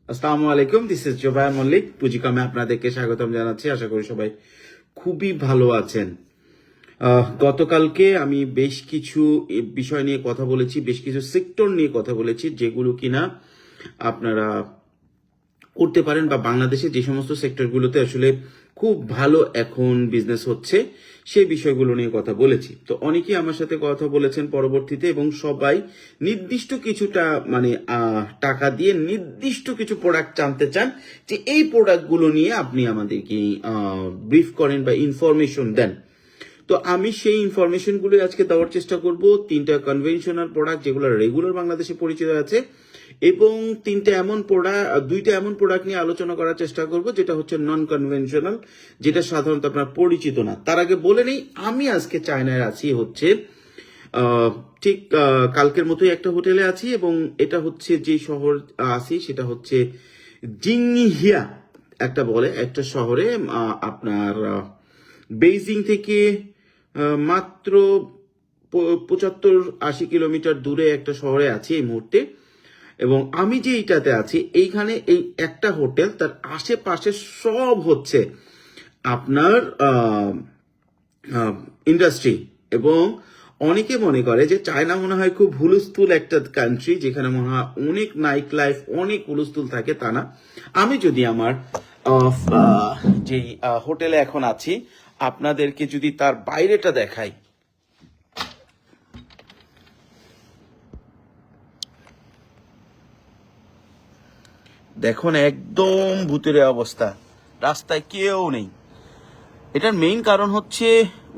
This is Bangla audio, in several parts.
আসসালামু আলাইকুম, দিস ইজ জোবায়ের মল্লিক। পুঁজিকমে আপনাদেরকে স্বাগতম জানাচ্ছি। আশা করি সবাই খুবই ভালো আছেন। গতকালকে আমি বেশ কিছু বিষয় নিয়ে কথা বলেছি, বেশ কিছু সেক্টর নিয়ে কথা বলেছি, যেগুলো কিনা আপনারা করতে পারেন বা বাংলাদেশে যে সমস্ত সেক্টরগুলোতে আসলে খুব ভালো এখন বিজনেস হচ্ছে সেই বিষয়গুলো নিয়ে কথা বলেছি। তো অনেকেই আমার সাথে কথা বলেছেন পরবর্তীতে এবং সবাই নির্দিষ্ট কিছুটা টাকা দিয়ে নির্দিষ্ট কিছু প্রোডাক্ট জানতে চান যে এই প্রোডাক্টগুলো নিয়ে আপনি আমাদেরকে ব্রিফ করেন বা ইনফরমেশন দেন। তো আমি সেই ইনফরমেশনগুলো আজকে দেওয়ার চেষ্টা করব। তিনটা কনভেনশনাল প্রোডাক্ট যেগুলো রেগুলার বাংলাদেশে পরিচিত আছে এবং দুইটা এমন প্রোডাক্ট নিয়ে আলোচনা করার চেষ্টা করব যেটা হচ্ছে নন কনভেনশনাল, যেটা সাধারণত আপনার পরিচিত না। তার আগে বলে নেই, আমি আজকে চায়নায় আছি হচ্ছে ঠিক কালকের মতোই একটা হোটেলে আছি এবং এটা হচ্ছে যে শহর আছি সেটা হচ্ছে জিংহিয়া একটা শহরে। আপনার বেইজিং থেকে মাত্র 75-80 কিলোমিটার দূরে একটা শহরে আছি এই মুহূর্তে। এবং আমি যে এইটাতে আছি এইখানে এই একটা হোটেল, তার আশেপাশে সব হচ্ছে আপনার ইন্ডাস্ট্রি। এবং অনেকে মনে করে যে চায়না মনে হয় খুব হুলস্থুল একটা কান্ট্রি, যেখানে মনে হয় অনেক নাইট লাইফ, অনেক হুলস্থুল থাকে। তা না। আমি যদি আমার যেই হোটেলে এখন আছি আপনাদেরকে যদি তার বাইরেটা দেখাই, দেখুন একদম ভূতের অবস্থা, রাস্তায় কেউ নেই। এটার মেইন কারণ হচ্ছে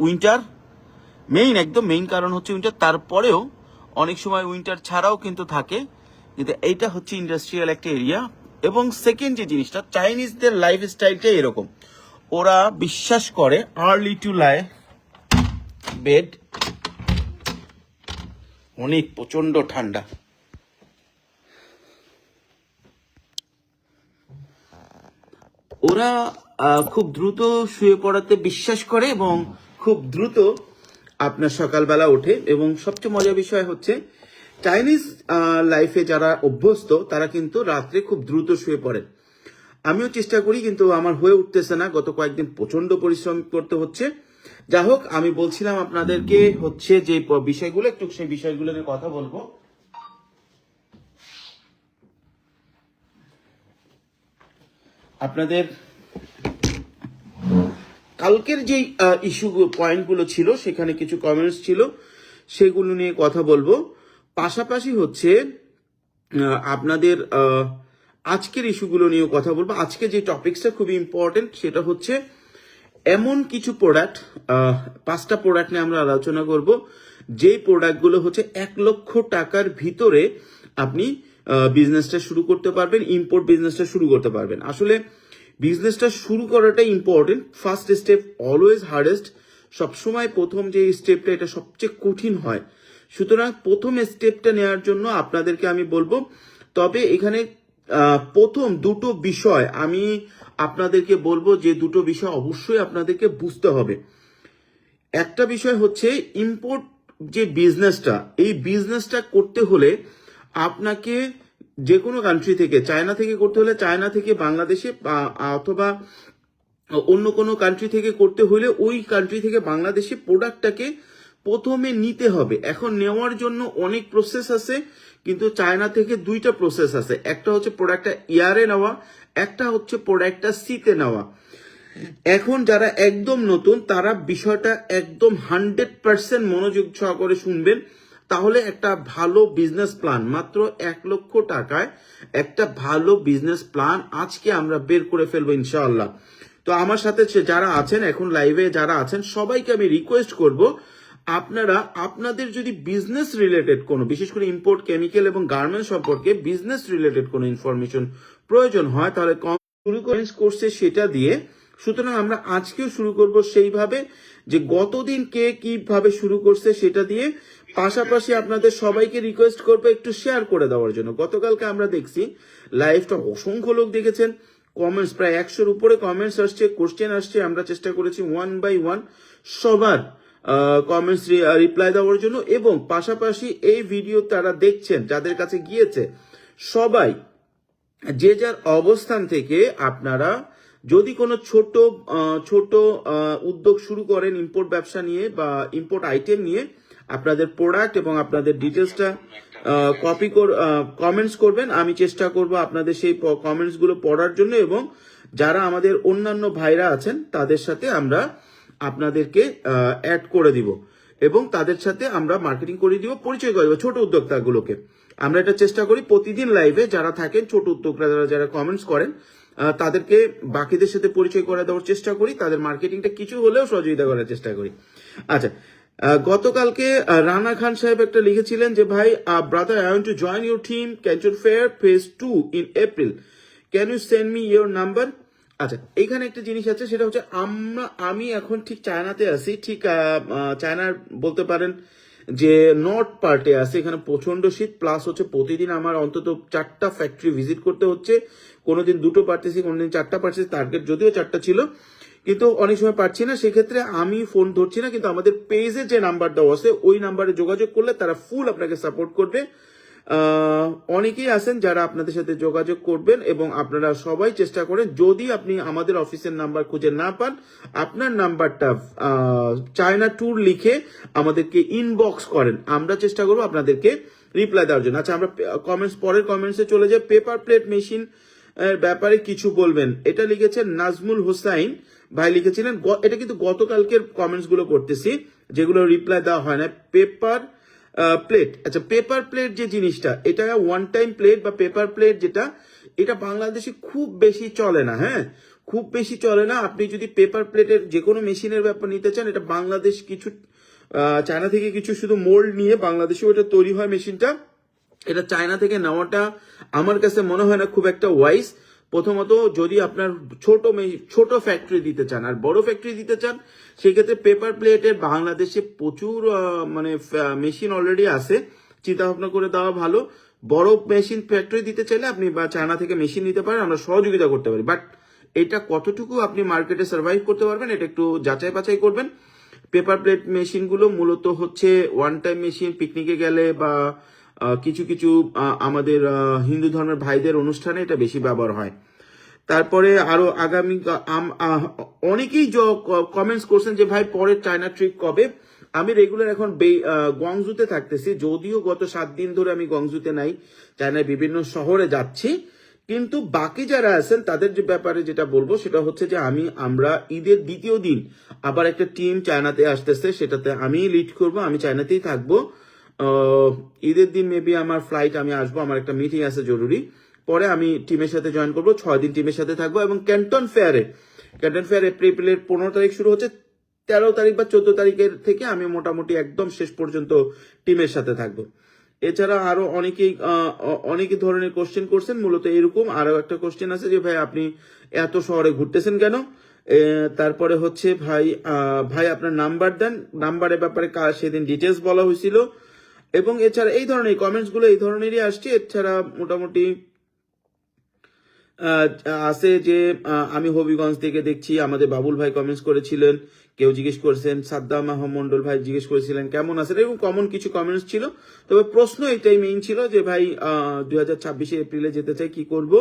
উইন্টার, একদম মেইন কারণ হচ্ছে উইন্টার। তারপরেও অনেক সময় উইন্টার ছাড়াও কিন্তু থাকে, কিন্তু এইটা হচ্ছে ইন্ডাস্ট্রিয়াল একটা এরিয়া। এবং সেকেন্ড যে জিনিসটা, চাইনিজদের লাইফ স্টাইলটাই এরকম, ওরা বিশ্বাস করে আর্লি টু লাই বেড। অনেক প্রচন্ড ঠান্ডা, ওরা খুব দ্রুত শুয়ে পড়াতে বিশ্বাস করে এবং খুব দ্রুত আপনার সকালবেলা ওঠে। এবং সবচেয়ে মজার বিষয় হচ্ছে চাইনিজ লাইফে যারা অভ্যস্ত তারা কিন্তু রাত্রে খুব দ্রুত শুয়ে পড়ে। আমিও চেষ্টা করি, কিন্তু আমার হয়ে উঠতেছে না। গত কয়েকদিন প্রচন্ড পরিশ্রম করতে হচ্ছে। যা হোক, আমি বলছিলাম আপনাদেরকে হচ্ছে যে বিষয়গুলো, একটু সেই বিষয়গুলো নিয়ে কথা বলবো। আপনাদের কালকের যে ইস্যু পয়েন্টগুলো ছিল সেখানে কিছু কমেন্টস ছিল, সেগুলো নিয়ে কথা বলবো। পাশাপাশি হচ্ছে আপনাদের আজকের ইস্যুগুলো নিয়েও কথা বলবো। আজকে যে টপিকসটা খুবই ইম্পর্টেন্ট সেটা হচ্ছে এমন কিছু প্রোডাক্ট, 5টা প্রোডাক্ট নিয়ে আমরা আলোচনা করব, যে প্রোডাক্টগুলো হচ্ছে 1 লক্ষ টাকার ভিতরে আপনি বিজনেসটা শুরু করতে পারবেন, ইম্পোর্ট বিজনেসটা শুরু করতে পারবেন। আসলে বিজনেসটা শুরু করাটাই important. First step always hardest, সবসময় প্রথম যে স্টেপটা এটা সবচেয়ে কঠিন হয়। সুতরাং প্রথম স্টেপটা নেওয়ার জন্য আপনাদেরকে আমি বলবো, তবে এখানে প্রথম দুটো বিষয় আমি আপনাদেরকে বলবো, যে দুটো বিষয় অবশ্যই আপনাদেরকে বুঝতে হবে। একটা বিষয় হচ্ছে ইম্পোর্ট যে বিজনেসটা, এই বিজনেসটা করতে হলে আপনাকে যে কোনো কান্ট্রি থেকে, চায়না থেকে করতে হলে চায়না থেকে বাংলাদেশে, অথবা অন্য কোনো কান্ট্রি থেকে করতে হলে ওই কান্ট্রি থেকে বাংলাদেশে প্রোডাক্টটাকে প্রথমে নিতে হবে। এখন নেওয়ার জন্য অনেক প্রসেস আছে, কিন্তু চায়না থেকে দুইটা প্রসেস আছে। একটা হচ্ছে প্রোডাক্টটা ইয়ারে নেওয়া, একটা হচ্ছে প্রোডাক্টটা সিতে নেওয়া। এখন যারা একদম নতুন তারা বিষয়টা একদম 100% মনোযোগ সহকারে শুনবেন, তাহলে একটা ভালো বিজনেস প্ল্যান, মাত্র 1 লক্ষ টাকায় একটা ভালো বিজনেস প্ল্যান আজকে আমরা বের করে ফেলবো ইনশাআল্লাহ। তো আমার সাথে যারা আছেন এখন লাইভে, যারা আছেন সবাইকে আমি রিকোয়েস্ট করব, আপনারা আপনাদের যদি বিজনেস রিলেটেড কোনো, বিশেষ করে ইম্পোর্ট, কেমিক্যাল এবং গার্মেন্টস সম্পর্কে বিজনেস রিলেটেড কোনো ইনফরমেশন প্রয়োজন হয়, তাহলে শুরু করছে সেটা দিয়ে। সুতরাং আমরা আজকেও শুরু করব সেইভাবে, যে গতদিন কে কিভাবে শুরু করছে সেটা দিয়ে। পাশাপাশি আপনাদের সবাইকে রিকোয়েস্ট করবো একটু শেয়ার করে দেওয়ার জন্য। গতকালকে আমরা দেখছি লাইভটা অসংখ্য লোক দেখেছেন, কমেন্টস প্রায় 100-র উপরে কমেন্টস আসছে, কোশ্চেন আসছে। আমরা চেষ্টা করেছি 1 বাই 1 সবার কমেন্টস রিপ্লাই দেওয়ার জন্য। এবং পাশাপাশি এই ভিডিও তারা দেখছেন, যাদের কাছে গিয়েছে, সবাই যে যার অবস্থান থেকে আপনারা যদি কোনো ছোট ছোট উদ্যোগ শুরু করেন ইম্পোর্ট ব্যবসা নিয়ে বা ইম্পোর্ট আইটেম নিয়ে, আপনাদের প্রোডাক্ট এবং আপনাদের ডিটেলসটা কমেন্টস করবেন। আমি চেষ্টা করব আপনাদের সেই কমেন্টসগুলো পড়ার জন্য, এবং যারা আমাদের অন্যান্য ভাইরা আছেন তাদের সাথে আমরা আপনাদেরকে অ্যাড করে দিব এবং তাদের সাথে আমরা মার্কেটিং করে দিব, পরিচয় করে দিব ছোট উদ্যোক্তাগুলোকে। আমরা এটা চেষ্টা করি প্রতিদিন লাইভে যারা থাকেন ছোট উদ্যোক্তা যারা কমেন্টস করেন তাদেরকে বাকিদের সাথে পরিচয় করে দেওয়ার চেষ্টা করি, তাদের মার্কেটিংটা কিছু হলেও সহযোগিতা করার চেষ্টা করি। আচ্ছা, গতকালকে রানা খান সাহেব একটা লিখেছিলেন যে ভাই, brother I want to join your team Canton Fair phase 2 in April, can you send me your number. আচ্ছা, এখানে একটা জিনিস আছে, সেটা হচ্ছে আমি এখন ঠিক চায়নাতে আছি, ঠিক চায়নার বলতে পারেন যে নর্থ পার্টে আছে। এখানে প্রচন্ড শীত, প্লাস হচ্ছে প্রতিদিন আমার অন্তত 4টা ফ্যাক্টরি ভিজিট করতে হচ্ছে। কোনোদিন 2টো পারতেছি, কোনোদিন 4টা পারতেছি, টার্গেট যদিও 4টা ছিল, কিন্তু অনেক সময় পারছি না। সেক্ষেত্রে আমি ফোন ধরছি না, কিন্তু আমাদের পেজে যে নাম্বার দেওয়া আছে ওই নাম্বারে যোগাযোগ করলে তারা ফুল আপনাকে সাপোর্ট করবে। অনেকেই আছেন যারা আপনাদের সাথে যোগাযোগ করবেন, এবং আপনারা সবাই চেষ্টা করেন যদি আপনি আমাদের অফিসের নাম্বার খুঁজে না পান, আপনার নাম্বারটা চায়না ট্যুর লিখে আমাদেরকে ইনবক্স করেন, আমরা চেষ্টা করবো আপনাদেরকে রিপ্লাই দেওয়ার জন্য। আচ্ছা, আমরা পরের কমেন্টসে চলে যাই। পেপার প্লেট মেশিন ব্যাপারে কিছু বলবেন, এটা লিখেছেন নাজমুল হোসাইন ভাই লিখেছিলেন। এটা কিন্তু গতকালকের কমেন্টস গুলো করতেছি যেগুলো রিপ্লাই দেওয়া হয় না। পেপার প্লেট, আচ্ছা পেপার প্লেট যে জিনিসটা, এটা ওয়ান টাইম প্লেট বা পেপার প্লেট যেটা, এটা বাংলাদেশে খুব বেশি চলে না। হ্যাঁ, খুব বেশি চলে না। আপনি যদি পেপার প্লেটের যে কোনো মেশিনের ব্যাপার নিতে চান, এটা বাংলাদেশ কিছু চায়না থেকে কিছু শুধু মোল্ড নিয়ে বাংলাদেশে ওটা তৈরি হয় মেশিনটা। এটা চায়না থেকে নেওয়াটা আমার কাছে মনে হয় না খুব একটা ওয়াইজ। প্রথমত, যদি আপনার ছোট ফ্যাক্টরি দিতে চান আর বড় ফ্যাক্টরি দিতে চান, সেক্ষেত্রে পেপার প্লেটের বাংলাদেশে প্রচুর মানে মেশিন অলরেডি আছে, চিন্তা ভাবনা করে দেওয়া ভালো। বড় মেশিন ফ্যাক্টরি দিতে চাইলে আপনি বা চায়না থেকে মেশিন নিতে পারেন, আমরা সহযোগিতা করতে পারি। বাট এটা কতটুকু আপনি মার্কেটে সার্ভাইভ করতে পারবেন, এটা একটু যাচাই বাছাই করবেন। পেপার প্লেট মেশিনগুলো মূলত হচ্ছে ওয়ান টাইম মেশিন, পিকনিকে গেলে বা কিছু কিছু আমাদের হিন্দু ধর্মের ভাইদের অনুষ্ঠানে এটা বেশি ব্যবহার হয়। তারপরে আরো আগামী অনেকেই কমেন্টস করছেন যে ভাই পরের চায়না ট্রিপ কবে। আমি রেগুলার এখন গংজুতে থাকতেছি, যদিও গত 7 দিন ধরে আমি গংজুতে নাই, চায়নার বিভিন্ন শহরে যাচ্ছি। কিন্তু বাকি যারা আছেন তাদের যে ব্যাপারে যেটা বলবো সেটা হচ্ছে যে আমরা ঈদের দ্বিতীয় দিন আবার একটা টিম চায়নাতে আসতেছে, সেটাতে আমি লিড করব, আমি চায়নাতেই থাকবো। ঈদের দিন মেবি আমার ফ্লাইট, আমি আসবো, আমার একটা মিটিং আছে জরুরি, পরে আমি টিমের সাথে জয়েন করবো। 6 দিন টিমের সাথে থাকবো। এবং ক্যান্টন ফেয়ার এপ্রিলের 15 তারিখ শুরু হচ্ছে, 13 তারিখ বা 14 তারিখের থেকে আমি মোটামুটি একদম শেষ পর্যন্ত টিমের সাথে থাকবো। এছাড়া আরো অনেক ধরনের কোশ্চেন করছেন, মূলত এরকম আরো একটা কোশ্চেন আছে যে ভাই আপনি এত শহরে ঘুরতেছেন কেন। তারপরে হচ্ছে ভাই আপনার নাম্বার দেন, নাম্বারের ব্যাপারে সেদিন ডিটেলস বলা হয়েছিল। এবং এছাড়া এই ধরনের কমেন্টস গুলো এই ধরনেরই আসছে। এছাড়া মোটামুটি আছে যে আমি হবিগঞ্জ থেকে দেখছি, আমাদের বাবুল ভাই কমেন্টস করেছিলেন, কেউ জিজ্ঞেস করেছেন, সাদ্দাম মন্ডল ভাই জিজ্ঞেস করেছিলেন কেমন আছেন, এবং কমন কিছু কমেন্টস ছিল। তবে প্রশ্ন এটাই মেইন ছিল যে ভাই 2026 এপ্রিলে যেতে চাই, কি করব,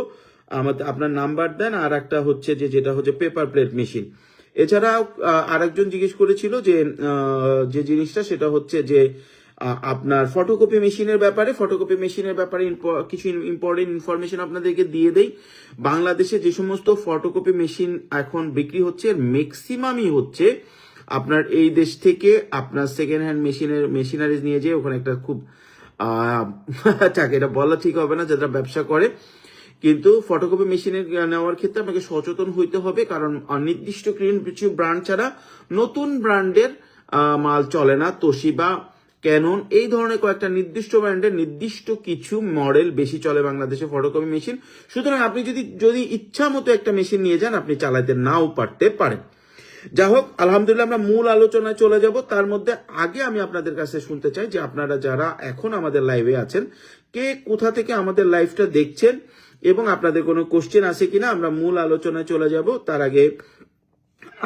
আপনার নাম্বার দেন। আর একটা হচ্ছে যেটা হচ্ছে পেপার প্লেট মেশিন। এছাড়াও আরেকজন জিজ্ঞেস করেছিল যে জিনিসটা, সেটা হচ্ছে যে আপনার ফটোকপি মেশিনের ব্যাপারে কিছু ইম্পর্টেন্ট ইনফরমেশন আপনাদেরকে দিয়ে দেই। বাংলাদেশে যে সমস্ত ফটোকপি মেশিন এখন বিক্রি হচ্ছে, ম্যাক্সিমামই হচ্ছে আপনার এই দেশ থেকে আপনার সেকেন্ড হ্যান্ড মেশিনারিজ নিয়ে যেয়ে ওখানে একটা খুব এটা বলা ঠিক হবে না যারা ব্যবসা করে, কিন্তু ফটোকপি মেশিনের নেওয়ার ক্ষেত্রে আপনাকে সচেতন হইতে হবে, কারণ নির্দিষ্ট কিছু ব্র্যান্ড ছাড়া নতুন ব্র্যান্ডের মাল চলে না। তোশিবা, ক্যানন, এই ধরনের কয়েকটা নির্দিষ্ট ব্র্যান্ডের নির্দিষ্ট কিছু মডেল বেশি চলে বাংলাদেশে ফটোকপি মেশিন। সুতরাং আপনি যদি ইচ্ছা মতো একটা মেশিন নিয়ে যান, আপনি চালাতে নাও পারতে পারেন। যা হোক, আলহামদুলিল্লাহ, আমরা মূল আলোচনায় চলে যাব। তার মধ্যে আগে আমি আপনাদের কাছে শুনতে চাই যে আপনারা যারা এখন আমাদের লাইভে আছেন, কে কোথা থেকে আমাদের লাইভটা দেখছেন এবং আপনাদের কোনো কোশ্চেন আছে কিনা। আমরা মূল আলোচনায় চলে যাব। তার আগে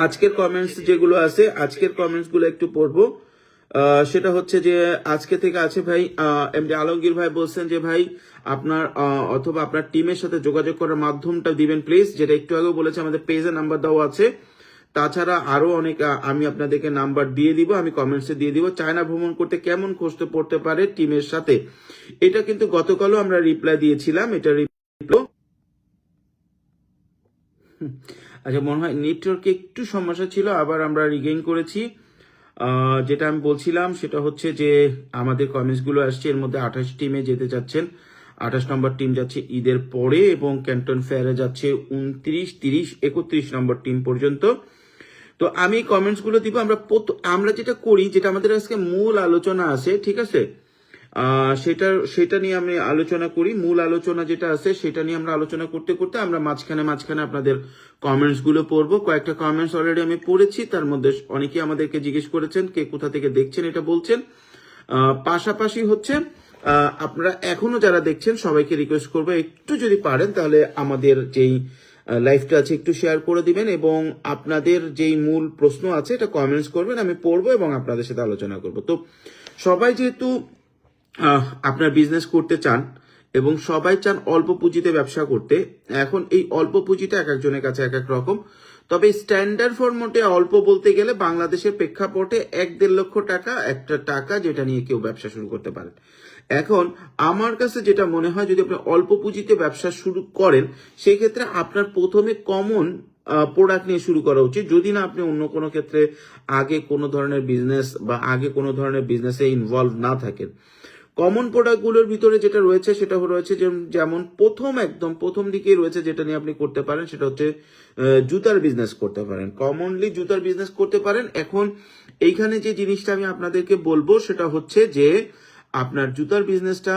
আজকের কমেন্টস যেগুলো আছে, আজকের কমেন্টস গুলো একটু পড়বো। সেটা হচ্ছে যে আজকে থেকে আছে ভাই, এমডি আলমগীর ভাই বলছেন যে ভাই আপনার অথবা আপনার টিমের সাথে যোগাযোগ করার মাধ্যমটা দিবেন প্লিজ, যেটা একটু আগেও বলেছে আমাদের পেজে নাম্বার দেওয়া আছে। তাছাড়া আরো অনেক আমি আপনাদেরকে নাম্বার দিয়ে দিব, আমি কমেন্টসে দিয়ে দিব। চায়না ভ্রমণ করতে কেমন কষ্ট পড়তে পারে টিমের সাথে, এটা কিন্তু গতকালও আমরা রিপ্লাই দিয়েছিলাম। এটা রিপ্লাই, আচ্ছা মনে হয় নেটওয়ার্কে একটু সমস্যা ছিল, আবার আমরা রিগেইন করেছি। যেটা আমি বলছিলাম সেটা হচ্ছে যে আমাদের কমেন্টসগুলো আসছে, এর মধ্যে 28 টিমে যেতে চাচ্ছেন। 28 নম্বর টিম যাচ্ছে ঈদের পরে এবং ক্যান্টন ফেয়ারে যাচ্ছে 29, 30, 31 নম্বর টিম পর্যন্ত। তো আমি কমেন্টস গুলো দিব। আমরা যেটা করি, যেটা আমাদের আজকে মূল আলোচনা আছে, ঠিক আছে, সেটা নিয়ে আমি আলোচনা করি। মূল আলোচনা যেটা আছে সেটা নিয়ে আমরা আলোচনা করতে করতে আমরা মাঝখানে আপনাদের কমেন্টস গুলো পড়বো। কয়েকটা কমেন্টস অলরেডি আমি পড়েছি, তার মধ্যে অনেকেই আমাদেরকে জিজ্ঞেস করেছেন কে কোথা থেকে দেখছেন এটা বলছেন। পাশাপাশি হচ্ছে আপনারা এখনো যারা দেখছেন সবাইকে রিকোয়েস্ট করবো একটু যদি পারেন তাহলে আমাদের যেই লাইভটা আছে একটু শেয়ার করে দিবেন এবং আপনাদের যেই মূল প্রশ্ন আছে এটা কমেন্টস করবেন, আমি পড়বো এবং আপনাদের সাথে আলোচনা করব। তো সবাই যেহেতু আপনার বিজনেস করতে চান এবং সবাই চান অল্প পুঁজিতে ব্যবসা করতে, এখন এই অল্প পুঁজিটা এক একজনের কাছে এক এক রকম। তবে স্ট্যান্ডার্ড ফরম্যাটে অল্প বলতে গেলে বাংলাদেশের প্রেক্ষাপটে 1-1.5 লক্ষ টাকা একটা টাকা, যেটা নিয়ে কেউ ব্যবসা শুরু করতে পারেন। এখন আমার কাছে যেটা মনে হয়, যদি আপনি অল্প পুঁজিতে ব্যবসা শুরু করেন সেই ক্ষেত্রে আপনার প্রথমে কমন প্রোডাক্ট নিয়ে শুরু করা উচিত, যদি না আপনি অন্য কোনো ক্ষেত্রে আগে কোনো ধরনের বিজনেস বা আগে কোনো ধরনের বিজনেসে ইনভলভ না থাকেন। কমন প্রোডাক্টগুলোর ভিতরে যেটা রয়েছে সেটা রয়েছে যেমন একদম প্রথম দিকেই রয়েছে যেটা নিয়ে আপনি করতে পারেন, সেটা হচ্ছে জুতার বিজনেস করতে পারেন। কমনলি জুতার বিজনেস করতে পারেন। এখন এইখানে যে জিনিসটা আমি আপনাদেরকে বলবো সেটা হচ্ছে যে আপনার জুতার বিজনেসটা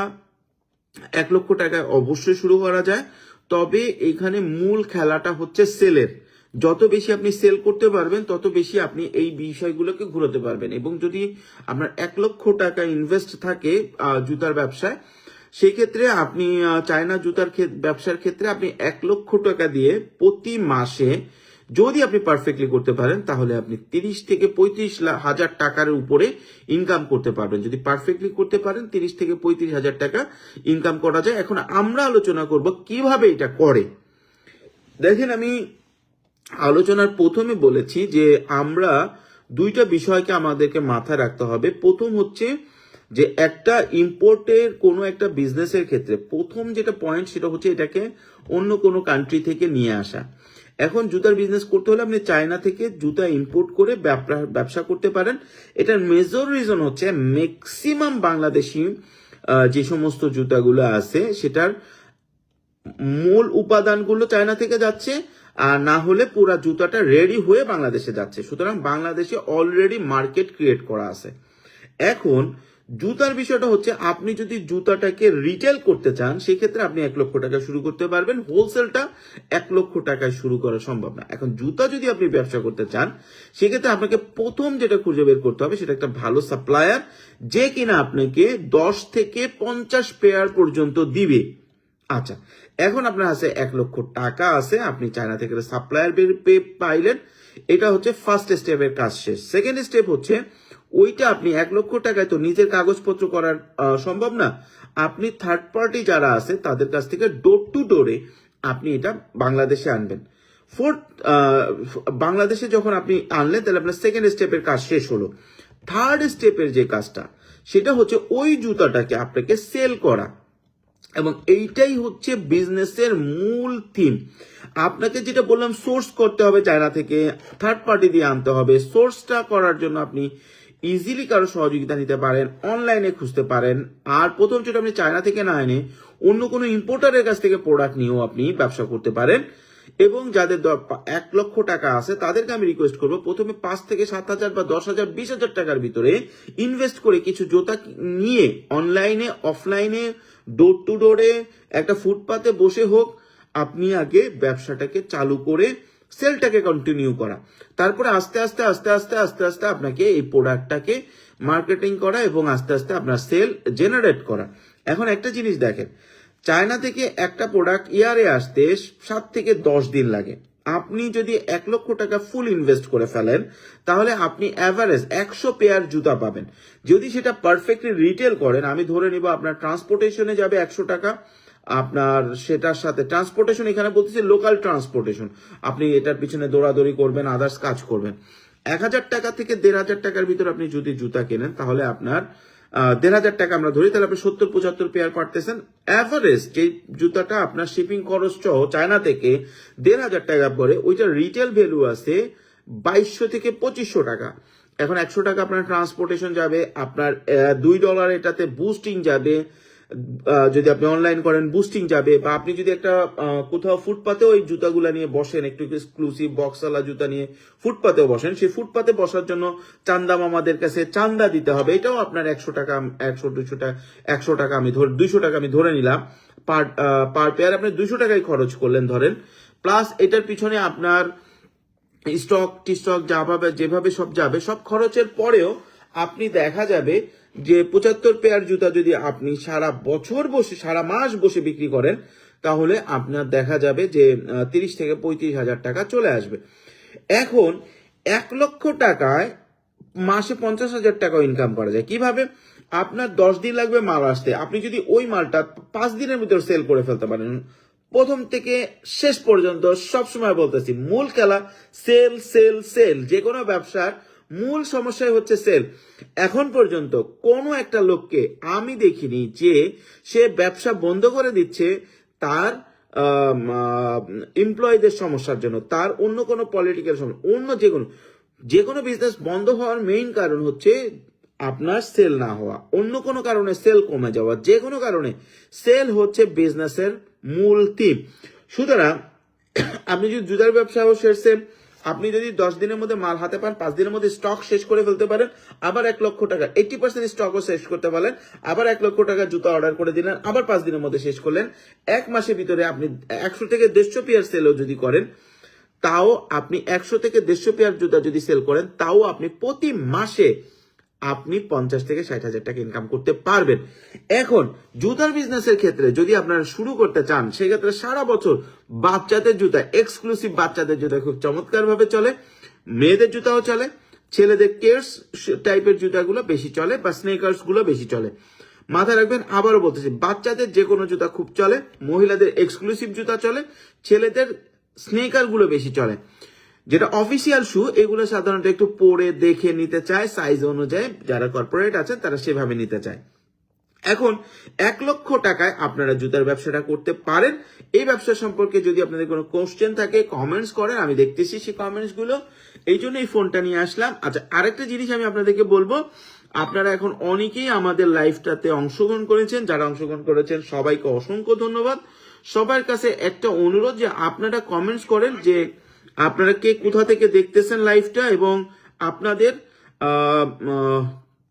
1 লক্ষ টাকায় অবশ্যই শুরু করা যায়। তবে এইখানে মূল খেলাটা হচ্ছে সেলের। যত বেশি আপনি সেল করতে পারবেন তত বেশি আপনি এই বিষয়গুলোকে ঘুরাতে পারবেন। এবং যদি আপনার 1 লক্ষ টাকা ইনভেস্ট থাকে জুতার ব্যবসায়, সেই ক্ষেত্রে আপনি চায়না জুতার ব্যবসার ক্ষেত্রে আপনি 1 লক্ষ টাকা দিয়ে প্রতি মাসে যদি আপনি পারফেক্টলি করতে পারেন তাহলে আপনি 30 থেকে 35 হাজার টাকার উপরে ইনকাম করতে পারবেন। যদি পারফেক্টলি করতে পারেন 30 থেকে 35 হাজার টাকা ইনকাম করা যায়। এখন আমরা আলোচনা করব কিভাবে এটা করে। দেখেন, আমি আলোচনার প্রথমে বলেছি যে আমরা দুইটা বিষয়কে আমাদেরকে মাথায় রাখতে হবে। প্রথম হচ্ছে যে একটা ইম্পোর্টের কোনো একটা বিজনেসের ক্ষেত্রে প্রথম যেটা পয়েন্ট সেটা হচ্ছে এটাকে অন্য কোনো কান্ট্রি থেকে নিয়ে আসা। এখন জুতার বিজনেস করতে হলে আপনি চায়না থেকে জুতা ইম্পোর্ট করে ব্যবসা করতে পারেন। এটার মেজর রিজন হচ্ছে ম্যাক্সিমাম বাংলাদেশি যে সমস্ত জুতাগুলো আছে সেটার মূল উপাদানগুলো চায়না থেকে যাচ্ছে, আর না হলে পুরো জুতাটা রেডি হয়ে বাংলাদেশে যাচ্ছে। সুতরাং বাংলাদেশে অলরেডি মার্কেট ক্রিয়েট করা আছে। এখন জুতার বিষয়টা হচ্ছে আপনি যদি জুতাটাকে রিটেল করতে চান সেক্ষেত্রে আপনি 1 লক্ষ টাকা শুরু করতে পারবেন। হোলসেলটা 1 লক্ষ টাকায় শুরু করা সম্ভব না। এখন জুতা যদি আপনি ব্যবসা করতে চান সেক্ষেত্রে আপনাকে প্রথম যেটা খুঁজে বের করতে হবে সেটা একটা ভালো সাপ্লায়ার, যে কিনা আপনাকে 10 থেকে 50 পেয়ার পর্যন্ত দিবে। আচ্ছা, এখন আপনার আছে 1 লক্ষ টাকা আছে, আপনি চায়না থেকে সাপ্লায়ার পাইলেন। এটা হচ্ছে ফার্স্ট স্টেপের কাজ শেষ। সেকেন্ড স্টেপ হচ্ছে ওইটা আপনি 1 লক্ষ টাকায় তো নিজের কাগজপত্র করার সম্ভব না। আপনি থার্ড পার্টি যারা আছে তাদের কাছ থেকে ডোর টু ডোরে আপনি এটা বাংলাদেশে আনবেন। বাংলাদেশে যখন আপনি আনলেন তাহলে আপনার সেকেন্ড স্টেপের কাজ শেষ হলো। থার্ড স্টেপের যে কাজটা সেটা হচ্ছে ওই জুতাটাকে আপনাকে সেল করা, এবং এইটাই হচ্ছে বিজনেসের মূল থিম। আপনাকে যেটা বললাম, সোর্স করতে হবে চায়না থেকে, থার্ড পার্টি দিয়ে আনতে হবে। সোর্সটা করার জন্য আপনি ইজিলি কারো সহযোগিতা নিতে পারেন, অনলাইনে খুঁজতে পারেন। আর প্রথম যেটা আপনি চায়না থেকে না এনে অন্য কোনো ইম্পোর্টারের কাছ থেকে প্রোডাক্ট নিয়েও আপনি ব্যবসা করতে পারেন। এবং যাদের 1 লক্ষ টাকা আছে তাদেরকে আমি রিকোয়েস্ট করবো প্রথমে 5 থেকে 7,000 বা 10,000 20,000 টাকার ভিতরে ইনভেস্ট করে কিছু জুতা নিয়ে অনলাইনে অফলাইনে ডোর টু ডোরে একটা ফুটপাতে বসে হোক আপনি আগে ব্যবসাটাকে চালু করে সেলটাকে কন্টিনিউ করা। তারপরে আস্তে আস্তে আস্তে আস্তে আস্তে আস্তে আপনাকে এই প্রোডাক্টটাকে মার্কেটিং করা এবং আস্তে আস্তে আপনার সেল জেনারেট করা। এখন একটা জিনিস দেখেন, চায়না থেকে একটা প্রোডাক্ট ইয়ারে আসতে 7 থেকে 10 দিন লাগে। আপনি যদি 1,00,000 টাকা ফুল ইনভেস্ট করে ফেলেন তাহলে আপনি অ্যাভারেজ 100 পেয়ার জুতা পাবেন। যদি সেটা পারফেক্টলি রিটেল করেন, আমি ধরে নিব আপনার ট্রান্সপোর্টেশনে যাবে 100 টাকা, আপনার সেটার সাথে ট্রান্সপোর্টেশন এখানে বলতেছি লোকাল ট্রান্সপোর্টেশন, আপনি এটার পিছনে দৌড়াদৌড়ি করবেন, আদার্স কাজ করবেন। 1,000 টাকা থেকে 1,500 টাকার ভিতর আপনি যদি জুতা কেনেন তাহলে আপনার 1,500 টাকা আমরা ধরি, তাহলে আপনি 70-75 পেয়ার পারতেছেন। অ্যাভারেজ যে জুতাটা আপনার শিপিং খরচ সহ চায়না থেকে 1,500 টাকা পরে, ওইটার রিটেল ভ্যালু আছে 2,200 থেকে 2,500 টাকা। এখন 100 টাকা আপনার ট্রান্সপোর্টেশন যাবে, আপনার $2 এটাতে বুস্টিং যাবে, যদি আপনি অনলাইন করেন বুস্টিং যাবে, বা আপনি যদি একটা কোথাও ফুটপাতেও এই জুতাগুলা নিয়ে বসেন, একটু এক্সক্লুসিভ বক্সওয়ালা জুতা নিয়ে ফুটপাতেও বসেন, সেই ফুটপাতে বসার জন্য চান্দা মামাদের কাছে চান্দা দিতে হবে, এটাও আপনার 100 টাকা, 100-200 টাকা, 100 টাকা আমি 200 টাকা আমি ধরে নিলাম পার পেয়ার, আপনি 200 টাকাই খরচ করলেন ধরেন। প্লাস এটার পিছনে আপনার স্টক টিস্টক যেভাবে সব যাবে, সব খরচের পরেও আপনি দেখা যাবে যে 75 পেয়ার জুতা যদি আপনি সারা বছর বসে, সারা মাস বসে বিক্রি করেন তাহলে আপনার দেখা যাবে যে 30 থেকে 35,000 টাকা চলে আসবে। এখন 1,00,000 টাকায় মাসে 50,000 টাকা ইনকাম করা যায় কিভাবে? আপনার 10 দিন লাগবে মাল আসতে, আপনি যদি ওই মালটা 5 দিনের ভিতর সেল করে ফেলতে পারেন, প্রথম থেকে শেষ পর্যন্ত সবসময় বলতেছি মূল খেলা সেল সেল সেল। যে কোনো ব্যবসার মূল সমস্যাই হচ্ছে সেল। এখন পর্যন্ত কোনো একটা লোককে আমি দেখিনি যে সে ব্যবসা বন্ধ করে দিচ্ছে তার এমপ্লয়ীদের সমস্যার জন্য, তার অন্য কোনো পলিটিক্যাল সমস্যা, অন্য যে কোনো বিজনেস বন্ধ হওয়ার মেইন কারণ হচ্ছে আপনার সেল না হওয়া, অন্য কোনো কারণে সেল কমে যাওয়া, যে কোনো কারণে সেল হচ্ছে বিজনেসের মূল থিম। সুতরাং আপনি যদি জুতার ব্যবসা শেষে আপনি যদি 10 দিনের মধ্যে মাল হাতে পান, 5 দিনের মধ্যে স্টক শেষ করে ফেলতে পারেন, আবার 1,00,000 টাকা 80% স্টকও শেষ করতে পারলেন, আবার 1,00,000 টাকা জুতা অর্ডার করে দিলেন, আবার 5 দিনের মধ্যে শেষ করলেন, এক মাসের ভিতরে আপনি 100 থেকে 150 পেয়ার সেলও যদি করেন, তাও আপনি 100 থেকে 150 পেয়ার জুতা যদি সেল করেন, তাও আপনি প্রতি মাসে আপনি 50 থেকে 60,000 টাকা ইনকাম করতে পারবেন। এখন জুতার বিজনেসের ক্ষেত্রে যদি আপনারা শুরু করতে চান, সেক্ষেত্রে সারা বছর বাচ্চাদের জুতা, এক্সক্লুসিভ বাচ্চাদের জুতা খুব চমৎকার ভাবে চলে, মেয়েদের জুতাও চলে, ছেলেদের কেয়ার্স টাইপের জুতাগুলো বেশি চলে, বা স্নেকার্স গুলো বেশি চলে। মাথায় রাখবেন, আবারও বলতেছি, বাচ্চাদের যে কোনো জুতা খুব চলে, মহিলাদের এক্সক্লুসিভ জুতা চলে, ছেলেদের স্নেকার গুলো বেশি চলে। যেটা অফিসিয়াল শু, এগুলো সাধারণত একটু পরে দেখে নিতে চায়, সাইজ অনুযায়ী যারা কর্পোরেট আছেন তারা সেভাবে নিতে চায়। এখন 1,00,000 টাকায় আপনারা জুতার ব্যবসাটা করতে পারেন। এই ব্যবসা সম্পর্কে যদি আপনাদের কোনো কোশ্চেন থাকে কমেন্টস করেন, আমি দেখতেছি সেই কমেন্টস গুলো, এই জন্য এই ফোনটা নিয়ে আসলাম। আচ্ছা, আরেকটা জিনিস আমি আপনাদেরকে বলবো, আপনারা এখন অনেকেই আমাদের লাইভটাতে অংশগ্রহণ করেছেন, যারা অংশগ্রহণ করেছেন সবাইকে অসংখ্য ধন্যবাদ। সবার কাছে একটা অনুরোধ যে আপনারা কমেন্টস করেন যে আপনারা কে কোথা থেকে দেখতেছেন লাইভটা, এবং আপনাদের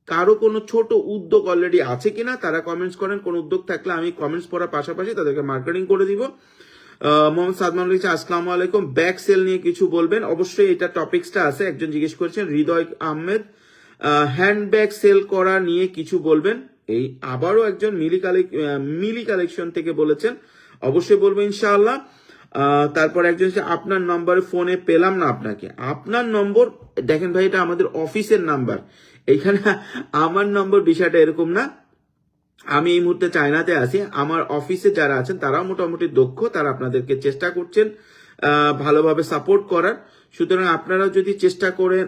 কারো কোনো ছোট উদ্যোগ অলরেডি আছে কিনা তারা কমেন্টস করেন। কোন উদ্যোগ থাকলে আমি কমেন্টস পড়ার পাশাপাশি তাদেরকে মার্কেটিং করে দিব। মোহাম্মদ সাদমান লিখছে আসসালামু আলাইকুম, ব্যাক সেল নিয়ে কিছু বলবেন। অবশ্যই এটা টপিক্সটা আছে, একজন জিজ্ঞেস করেছেন হৃদয় আহমেদ, হ্যান্ডব্যাগ সেল করা নিয়ে কিছু বলবেন। এই আবারও একজন মিলি কালেকশন থেকে বলেছেন, অবশ্যই বলবো ইনশাআল্লাহ। তারপর একজন আপনার নম্বরে ফোনে পেলাম না আপনাকে, আপনার নম্বর দেখেন ভাই, এটা আমাদের অফিসের নাম্বার, এখানে আমার নম্বর বিষয়টা এরকম না। আমি এই মুহূর্তে চায়নাতে আছি, আমার অফিসে যারা আছেন তারাও মোটামুটি দক্ষ, তারা আপনাদেরকে চেষ্টা করছেন ভালোভাবে সাপোর্ট করার। সুতরাং আপনারা যদি চেষ্টা করেন,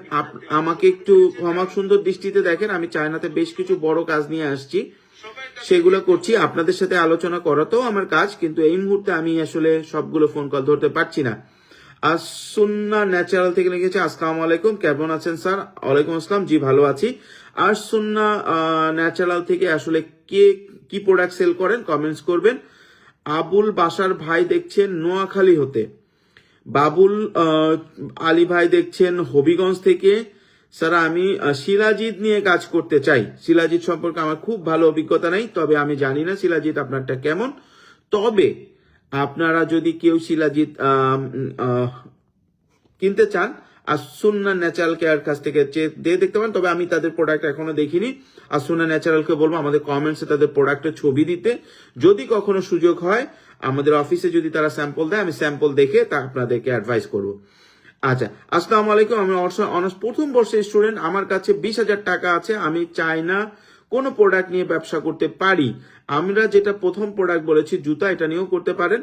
আমাকে একটু ক্ষমা সুন্দর দৃষ্টিতে দেখেন, আমি চায়নাতে বেশ কিছু বড় কাজ নিয়ে আসছি, সেগুলো করছি, আপনাদের সাথে আলোচনা করাতেও আমার কাজ, কিন্তু এই মুহূর্তে আমি আসলে সবগুলো ফোন কল ধরতে পারছি না। আর সুন্না ন্যাচারাল থেকে লিখেছে আসসালামু আলাইকুম, কেমন আছেন স্যার? ওয়ালাইকুম আসসালাম, জি ভালো আছি। আর সুন্না ন্যাচারাল থেকে আসলে কে কি প্রোডাক্ট সেল করেন কমেন্টস করবেন। আবুল বাসার ভাই দেখছেন নোয়াখালী হতে, বাবুল আলী ভাই দেখছেন হবিগঞ্জ থেকে। স্যার আমি শিলাজিৎ নিয়ে কাজ করতে চাই, শিলাজিৎ সম্পর্কে আমার খুব ভালো অভিজ্ঞতা নেই, তবে আমি জানি না শিলাজিৎ আপনারটা কেমন। তবে আপনারা যদি কেউ শিলাজিৎ কিনতে চান, আর সুন্না ন্যাচারাল কেয়ার কাছ থেকে দিয়ে দেখতে পারেন, তবে আমি তাদের প্রোডাক্ট এখনো দেখিনি। আর সুন্না ন্যাচারালকে বলবো আমাদের কমেন্টসে তাদের প্রোডাক্টের ছবি দিতে, যদি কখনো সুযোগ হয় আমাদের অফিসে যদি তারা স্যাম্পল দেয়, আমি স্যাম্পল দেখে তা আপনাদেরকে অ্যাডভাইস করবো। আচ্ছা, আসসালামু আলাইকুম। আমি অনার্স প্রথম বর্ষের স্টুডেন্ট। আমার কাছে 20,000 টাকা আছে। আমি চাই না কোনো প্রোডাক্ট নিয়ে ব্যবসা করতে পারি। আমরা যেটা প্রথম প্রোডাক্ট বলেছি জুতা, এটা নিয়েও করতে পারেন।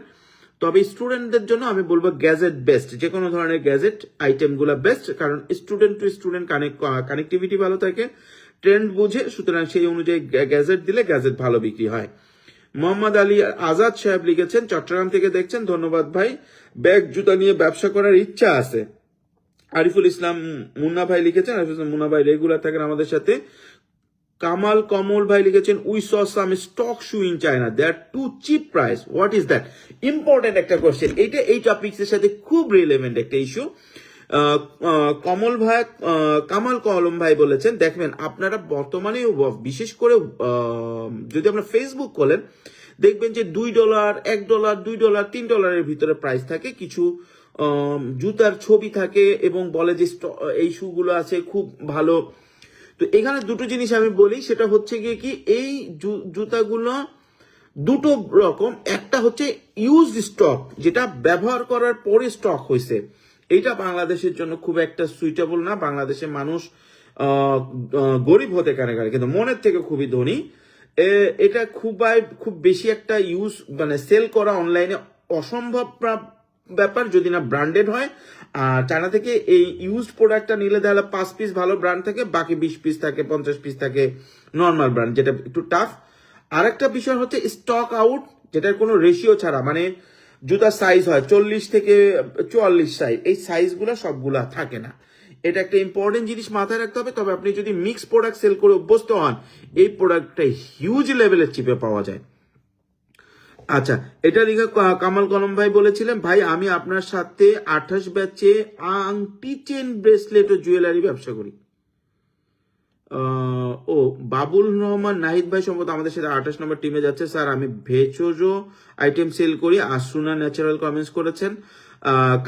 তবে স্টুডেন্টদের জন্য আমি বলবো গ্যাজেট বেস্ট, যে কোনো ধরনের গ্যাজেট আইটেমগুলো বেস্ট, কারণ স্টুডেন্ট টু স্টুডেন্ট কানেক্টিভিটি ভালো থাকে, ট্রেন্ড বুঝে, সুতরাং সেই অনুযায়ী গ্যাজেট দিলে গ্যাজেট ভালো বিক্রি হয়। মোহাম্মদ আলী আজাদ সাহেব লিখেছেন, চট্টগ্রাম থেকে দেখছেন, ধন্যবাদ ভাই। ব্যাগ জুতা নিয়ে ব্যবসা করার ইচ্ছা আছে। আরিফুল ইসলাম মুন্না ভাই লিখেছেন, আরিফুল ইসলাম মুন্না ভাই রেগুলার থাকেন আমাদের সাথে। কামাল কমল ভাই লিখেছেন, we saw some stock shoe in China, they are too cheap price, what is that? Important একটা কোশ্চেন এইটা, এই টপিক্সের সাথে খুব রিলেভেন্ট একটা ইস্যু। কমল ভাই, কামাল কলম ভাই বলেছেন, দেখবেন আপনারা বর্তমানে বিশেষ করে যদি আপনার ফেসবুক খোলেন, দেখবেন যে $2, $1, $2, $3 ভিতরে প্রাইস থাকে। কিছু জুতার ছবি থাকে এবং বলে যে এই শুগুলো আছে খুব ভালো। তো এখানে দুটো জিনিস আমি বলি, সেটা হচ্ছে গিয়ে কি, এই জুতাগুলো দুটো রকম। একটা হচ্ছে ইউজড স্টক, যেটা ব্যবহার করার পরে স্টক হয়েছে, এইটা বাংলাদেশের জন্য খুব একটা সুইটেবল না। বাংলাদেশের মানুষ গরিব হতে কানে কিন্তু মনের থেকে খুবই ধনী। এটা খুব বেশি একটা মানে সেল করা অনলাইনে অসম্ভব ব্যাপার যদি না ব্র্যান্ডেড হয়। আর চায়না থেকে এই ইউজড প্রোডাক্টটা নিলে তাহলে 5 পিস ভালো ব্র্যান্ড থাকে, বাকি 20 পিস থাকে, 50 পিস থাকে নর্মাল ব্র্যান্ড, যেটা একটু টাফ। আর একটা বিষয় হচ্ছে স্টক আউট, যেটার কোনো রেশিও ছাড়া, মানে জুতার সাইজ হয় 40 থেকে 44 সাইজ, এই সাইজগুলো সবগুলা থাকে না। এটা একটা ইম্পর্টেন্ট জিনিস মাথায় রাখতে হবে। তবে আপনি যদি মিক্স প্রোডাক্ট সেল করে অভ্যস্ত হন, এই প্রোডাক্টটা হিউজ লেভেলের চিপে পাওয়া যায়। আচ্ছা, এটা লিখে কামাল কলম ভাই বলেছিলেন, ভাই আমি আপনার সাথে 28 ব্যাচে আংটি, চেন, ব্রেসলেট ও জুয়েলারি ব্যবসা করি। ও বাবুল রহমান নাহিদ ভাই সম্ভবত আমাদের সাথে 28 নম্বর টিমে যাচ্ছে। স্যার আমি ভেচোজো আইটেম সেল করি, আসুনা ন্যাচারাল কমেন্টস করেছেন।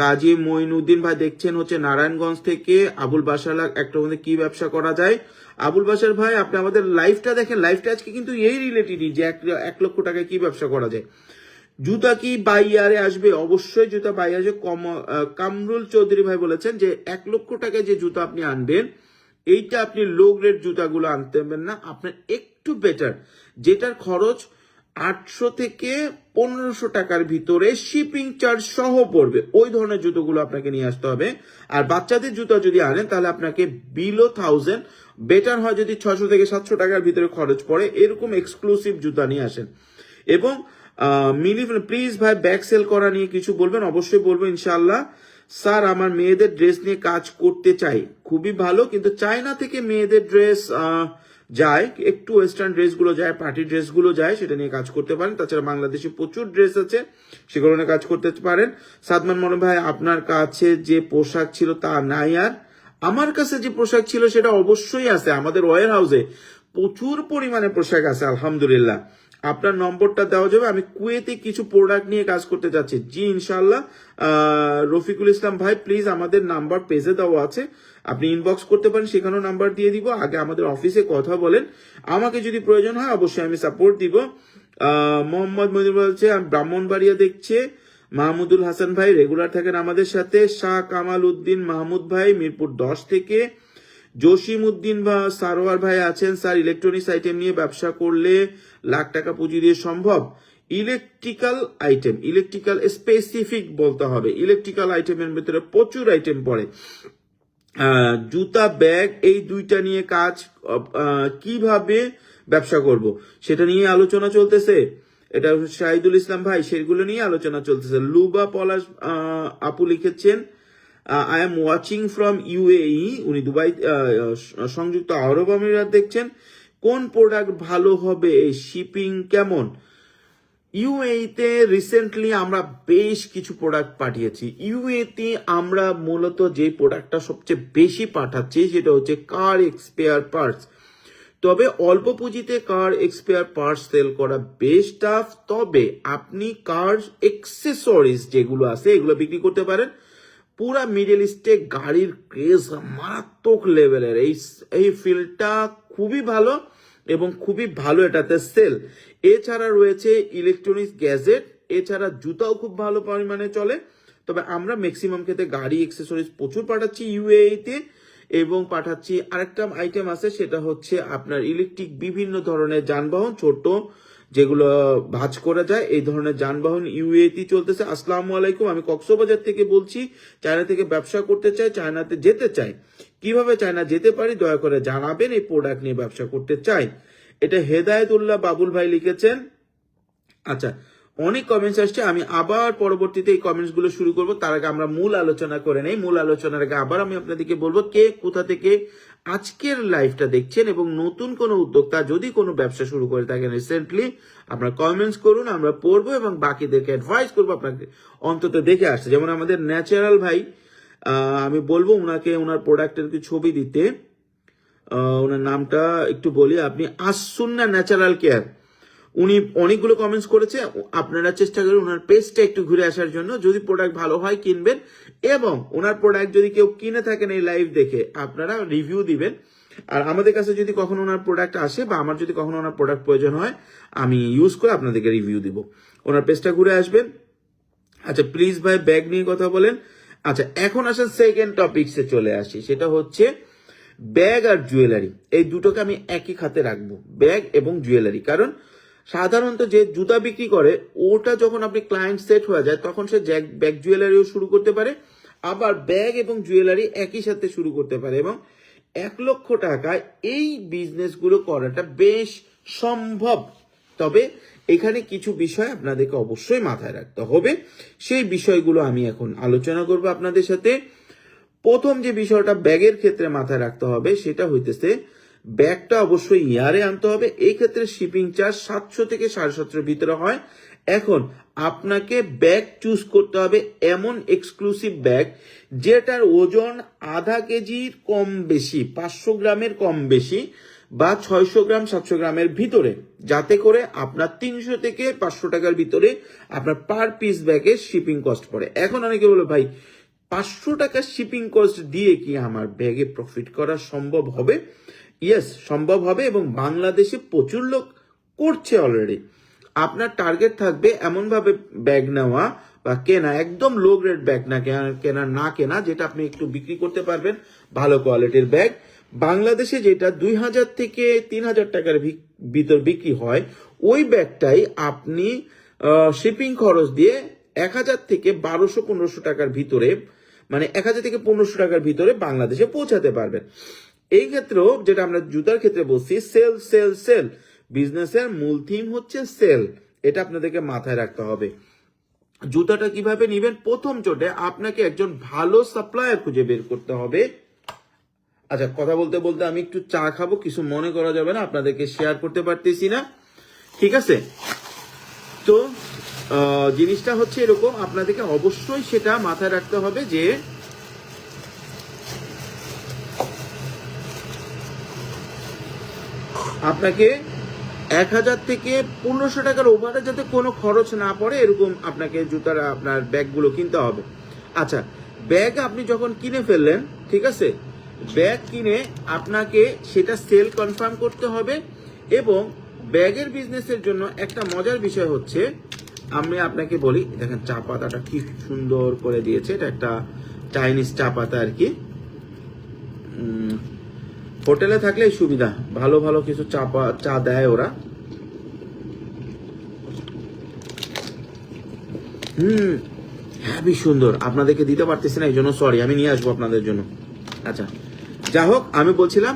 কাজী মঈনুদ্দিন ভাই দেখছেন হচ্ছে নারায়ণগঞ্জ থেকে। আবুল বাসার একটা মধ্যে কি ব্যবসা করা যায়? আবুল বাসার ভাই, আপনি আমাদের লাইভটা দেখেন, লাইভটা আজকে কিন্তু এই রিলেটেডই, যে 1 লক্ষ টাকায় কি ব্যবসা করা যায়। জুতা কি বাইয়ারে আসবে? অবশ্যই জুতা বাই আসবে। কামরুল চৌধুরী ভাই বলেছেন যে 1 লক্ষ টাকায় যে জুতা আপনি আনবেন, এইটা আপনি লো গ্রেড জুতাগুলো আনতে পারবেন না, আপনার একটু বেটার, যেটার খরচ 800 থেকে 1500 টাকার ভিতরে শিপিং চার্জ সহ পড়বে, ওই ধরনের জুতোগুলো আপনাকে নিয়ে আসতে হবে। আর বাচ্চাদের জুতা যদি আনেন, তাহলে আপনাকে বিলো 1000, বেটার হয় যদি 600 থেকে 700 টাকার ভিতরে খরচ পড়ে, এরকম এক্সক্লুসিভ জুতা নিয়ে আসেন। এবং প্লিজ ভাই ব্যাক সেল করা নিয়ে কিছু বলবেন। অবশ্যই বলবো ইনশাআল্লাহ। স্যার আমার মেয়েদের ড্রেস নিয়ে কাজ করতে চাই। খুবই ভালো, কিন্তু চায়না থেকে মেয়েদের ড্রেস যায়, একটু ওয়েস্টার্ন ড্রেসগুলো যায়, পার্টি ড্রেসগুলো যায়, সেটা নিয়ে কাজ করতে পারেন। তাছাড়া বাংলাদেশে প্রচুর ড্রেস আছে, সেগুলো নিয়ে কাজ করতে পারেন। সাদমান মনে ভাই, আপনার কাছে যে পোশাক ছিল তা নাই আর? আমার কাছে যে পোশাক ছিল সেটা অবশ্যই আছে, আমাদের ওয়্যার হাউসে প্রচুর পরিমাণে পোশাক আছে আলহামদুলিল্লাহ। আপনার নম্বরটা দেওয়া যাবে। আমি কুয়েতে কিছু প্রোডাক্ট নিয়ে কাজ করতে যাচ্ছি। জি ইনশাল্লাহ। রফিকুল ইসলাম ভাই, প্লিজ আমাদের নাম্বার পেজে দেওয়া আছে, আপনি ইনবক্স করতে পারেন, সেখানেও নাম্বার দিয়ে দিব। আগে আমাদের অফিসে কথা বলেন, আমাকে যদি প্রয়োজন হয় অবশ্যই আমি সাপোর্ট দিব। মোহাম্মদ মনির বলছে, আমি ব্রাহ্মণবাড়িয়া দেখছে। মাহমুদুল হাসান ভাই রেগুলার থাকেন আমাদের সাথে। শাহ কামাল উদ্দিন মাহমুদ ভাই মিরপুর 10 থেকে। জসিম উদ্দিন বা সারোয়ার ভাই আছেন, স্যার ইলেকট্রনিক্স আইটেম নিয়ে ব্যবসা করলে লাখ টাকা পুঁজি দিয়ে সম্ভব? ইলেকট্রিক্যাল স্পেসিফিক বলতে হবে, ইলেকট্রিক্যাল আইটেমের ভিতরে প্রচুর আইটেম পড়ে। জুতা, ব্যাগ, এই দুইটা নিয়ে কাজ কিভাবে ব্যবসা করব সেটা নিয়ে আলোচনা চলতেছে। এটা শাহিদুল ইসলাম ভাই, সেগুলো নিয়ে আলোচনা চলতেছে। লুবা পলাশ আপু লিখেছেন, I am watching from UAE, উনি দুবাই সংযুক্ত আরব আমিরাত দেখছেন। কোন প্রোডাক্ট ভালো হবে, শিপিং কেমন? ইউএইতে রিসেন্টলি আমরা বেশ কিছু প্রোডাক্ট পাঠিয়েছি। ইউএতে আমরা মূলত যে প্রোডাক্টটা সবচেয়ে বেশি পাঠাচ্ছি সেটা হচ্ছে কার এক্সপেয়ার পার্টস। তবে অল্প পুঁজিতে কার এক্সপেয়ার পার্টস সেল করা বেশ টাফ। তবে আপনি কার এক্সেসরিজ যেগুলো আছে এগুলো বিক্রি করতে পারেন। পুরা মিডল ইস্টে গাড়ির ক্রেজ মারাত্মক লেভেলের, এই ফিল্ডটা খুবই ভালো এবং খুবই ভালো এটাতে সেল। এছাড়া রয়েছে ইলেকট্রনিক্স গ্যাজেট, এছাড়া জুতাও খুব ভালো পরিমাণে চলে। তবে আমরা ম্যাক্সিমাম ক্ষেত্রে গাড়ি অ্যাক্সেসরিজ প্রচুর পাঠাচ্ছি ইউএইতে, এবং পাঠাচ্ছি আরেকটা আইটেম আছে, সেটা হচ্ছে আপনার ইলেকট্রিক বিভিন্ন ধরনের যানবাহন, ছোট যেগুলো ভাঁজ করা যায়, এই ধরনের যানবাহন ইউএইতে চলতেছে। আসসালামু আলাইকুম, আমি কক্সবাজার থেকে বলছি, চায়না থেকে ব্যবসা করতে চাই, চায়নাতে যেতে চাই, কিভাবে চায়না যেতে পারি দয়া করে জানাবেন, এই প্রোডাক্ট নিয়ে ব্যবসা করতে চাই। এটা হেদায়েতুল্লাহ বাবুল ভাই লিখেছেন। আচ্ছা, অনেক কমেন্টস আসছে, আমি আবার পরবর্তীতে এই কমেন্টস গুলো শুরু করবো। তার আগে আমরা মূল আলোচনা করে নেই। মূল আলোচনার আগে আবার আমি আপনাদেরকে বলবো, কে কোথা থেকে আজকের লাইভটা দেখছেন এবং নতুন কোনো উদ্যোক্তা যদি কোনো ব্যবসা শুরু করে থাকেন রিসেন্টলি, আপনার কমেন্টস করুন, আমরা পড়বো এবং বাকিদেরকে অ্যাডভাইস করবো আপনাকে অন্তত দেখে আসছে। যেমন আমাদের ন্যাচারাল ভাই, আমি বলবো ওনাকে ওনার প্রোডাক্টের কি ছবি দিতে, ওনার নামটা একটু বলি, আপনি আসুন্না ন্যাচারাল কেয়ার, উনি অনেকগুলো কমেন্টস করেছে। আপনারা চেষ্টা করুন ওনার পেজটা একটু ঘুরে আসার জন্য, যদি প্রোডাক্ট ভালো হয় কিনবেন, এবং ওনার প্রোডাক্ট যদি কেউ কিনে থাকেন এই লাইভ দেখে আপনারা রিভিউ দিবেন। আর আমাদের কাছে যদি কখনো ওনার প্রোডাক্ট আসে বা আমার যদি কখনো ওনার প্রোডাক্ট প্রয়োজন হয়, আমি ইউজ করে আপনাদেরকে রিভিউ দিব। ওনার পেজটা ঘুরে আসবেন। আচ্ছা প্লিজ ভাই ব্যাগ নিয়ে কথা বলেন। আচ্ছা এখন আসেন সেকেন্ড টপিকসে চলে আসি, সেটা হচ্ছে ব্যাগ আর জুয়েলারি। এই দুটোকে আমি একই খাতে রাখবো, ব্যাগ এবং জুয়েলারি। কারণ সাধারণত যে জুতা বিক্রি করে ওটা যখন আপনি ক্লায়েন্ট সেট হয়ে যায় তখন সে ব্যাগ জুয়েলারিও শুরু করতে পারে, আবার ব্যাগ এবং জুয়েলারি একই সাথে শুরু করতে পারে, এবং 1,00,000 টাকায় এই বিজনেসগুলো করাটা বেশ সম্ভব। তবে এখানে কিছু বিষয় আপনাদেরকে অবশ্যই মাথায় রাখতে হবে, সেই বিষয়গুলো আমি এখন আলোচনা করব আপনাদের সাথে। প্রথম যে বিষয়টা ব্যাগের ক্ষেত্রে মাথায় রাখতে হবে সেটা হইতেছে, ব্যাগটা অবশ্যই ইয়ারে আনতে হবে। এই ক্ষেত্রে শিপিং চার্জ 700 থেকে 750 ভিতরে হয়। এখন আপনাকে ব্যাগ চুজ করতে হবে এমন এক্সক্লুসিভ ব্যাগ যেটার ওজন আধা কেজির কম বেশি, 500 গ্রামের কম বেশি, বা 600 গ্রাম 700 গ্রামের ভিতরে, যাতে করে আপনার 300 থেকে 500 টাকার ভিতরে আপনার পার পিস ব্যাগের শিপিং কস্ট পড়ে। এখন অনেকে বলে ভাই 500 টাকা শিপিং কস্ট দিয়ে কি আমার ব্যাগে প্রফিট করা সম্ভব হবে? ইয়েস, সম্ভব হবে, এবং বাংলাদেশে প্রচুর লোক করছে অলরেডি। আপনার টার্গেট থাকবে এমনভাবে ব্যাগ নেওয়া বা কেনা, একদম লো গ্রেড ব্যাগ না কেনা, যেটা আপনি একটু বিক্রি করতে পারবেন, ভালো কোয়ালিটির ব্যাগ। বাংলাদেশে যেটা 2,000 থেকে 3,000 টাকার ভিতর বিক্রি হয়, ওই ব্যাগটাই আপনি শিপিং খরচ দিয়ে 1,000 থেকে 1,200-1,500 টাকার ভিতরে, মানে 1,000 থেকে 1,500 টাকার ভিতরে বাংলাদেশে পৌঁছাতে পারবেন। এই ক্ষেত্রেও যেটা আমরা জুতার ক্ষেত্রে বলছি, সেল সেল সেল, বিজনেসের মূল থিম হচ্ছে সেল, এটা আপনাদেরকে মাথায় রাখতে হবে। জুতাটা কিভাবে নিবেন, প্রথম চোটে আপনাকে একজন ভালো সাপ্লায়ার খুঁজে বের করতে হবে। আচ্ছা কথা বলতে বলতে আমি একটু চা খাবো, কিছু মনে করা যাবে না, আপনাদেরকে শেয়ার করতে পারতেছি না, ঠিক আছে? তো জিনিসটা হচ্ছে এরকম, আপনাদেরকে অবশ্যই সেটা মাথায় রাখতে হবে যে আপনাকে 1,000 থেকে 1,500 টাকার ওভারে যাতে কোনো খরচ না পড়ে, এরকম আপনাকে জুতার আপনার ব্যাগগুলো কিনতে হবে। আচ্ছা ব্যাগ আপনি যখন কিনে ফেললেন, ঠিক আছে, ব্যাগ কিনে আপনাকে সেটা সেল কনফার্ম করতে হবে। এবং ব্যাগের বিজনেসের জন্য একটা মজার বিষয় হচ্ছে, আমি আপনাকে বলি, দেখেন চা পাতাটা কি সুন্দর করে দিয়েছে, এটা একটা চাইনিজ চা পাতা আর কি। হোটেলে থাকলে সুবিধা, ভালো ভালো কিছু চা দেয় ওরা। হ্যাভি সুন্দর, আপনাদেরকে দিতে পারতেছি না এই জন্য সরি, আমি নিয়ে আসবো আপনাদের জন্য। আচ্ছা যা হোক, আমি বলছিলাম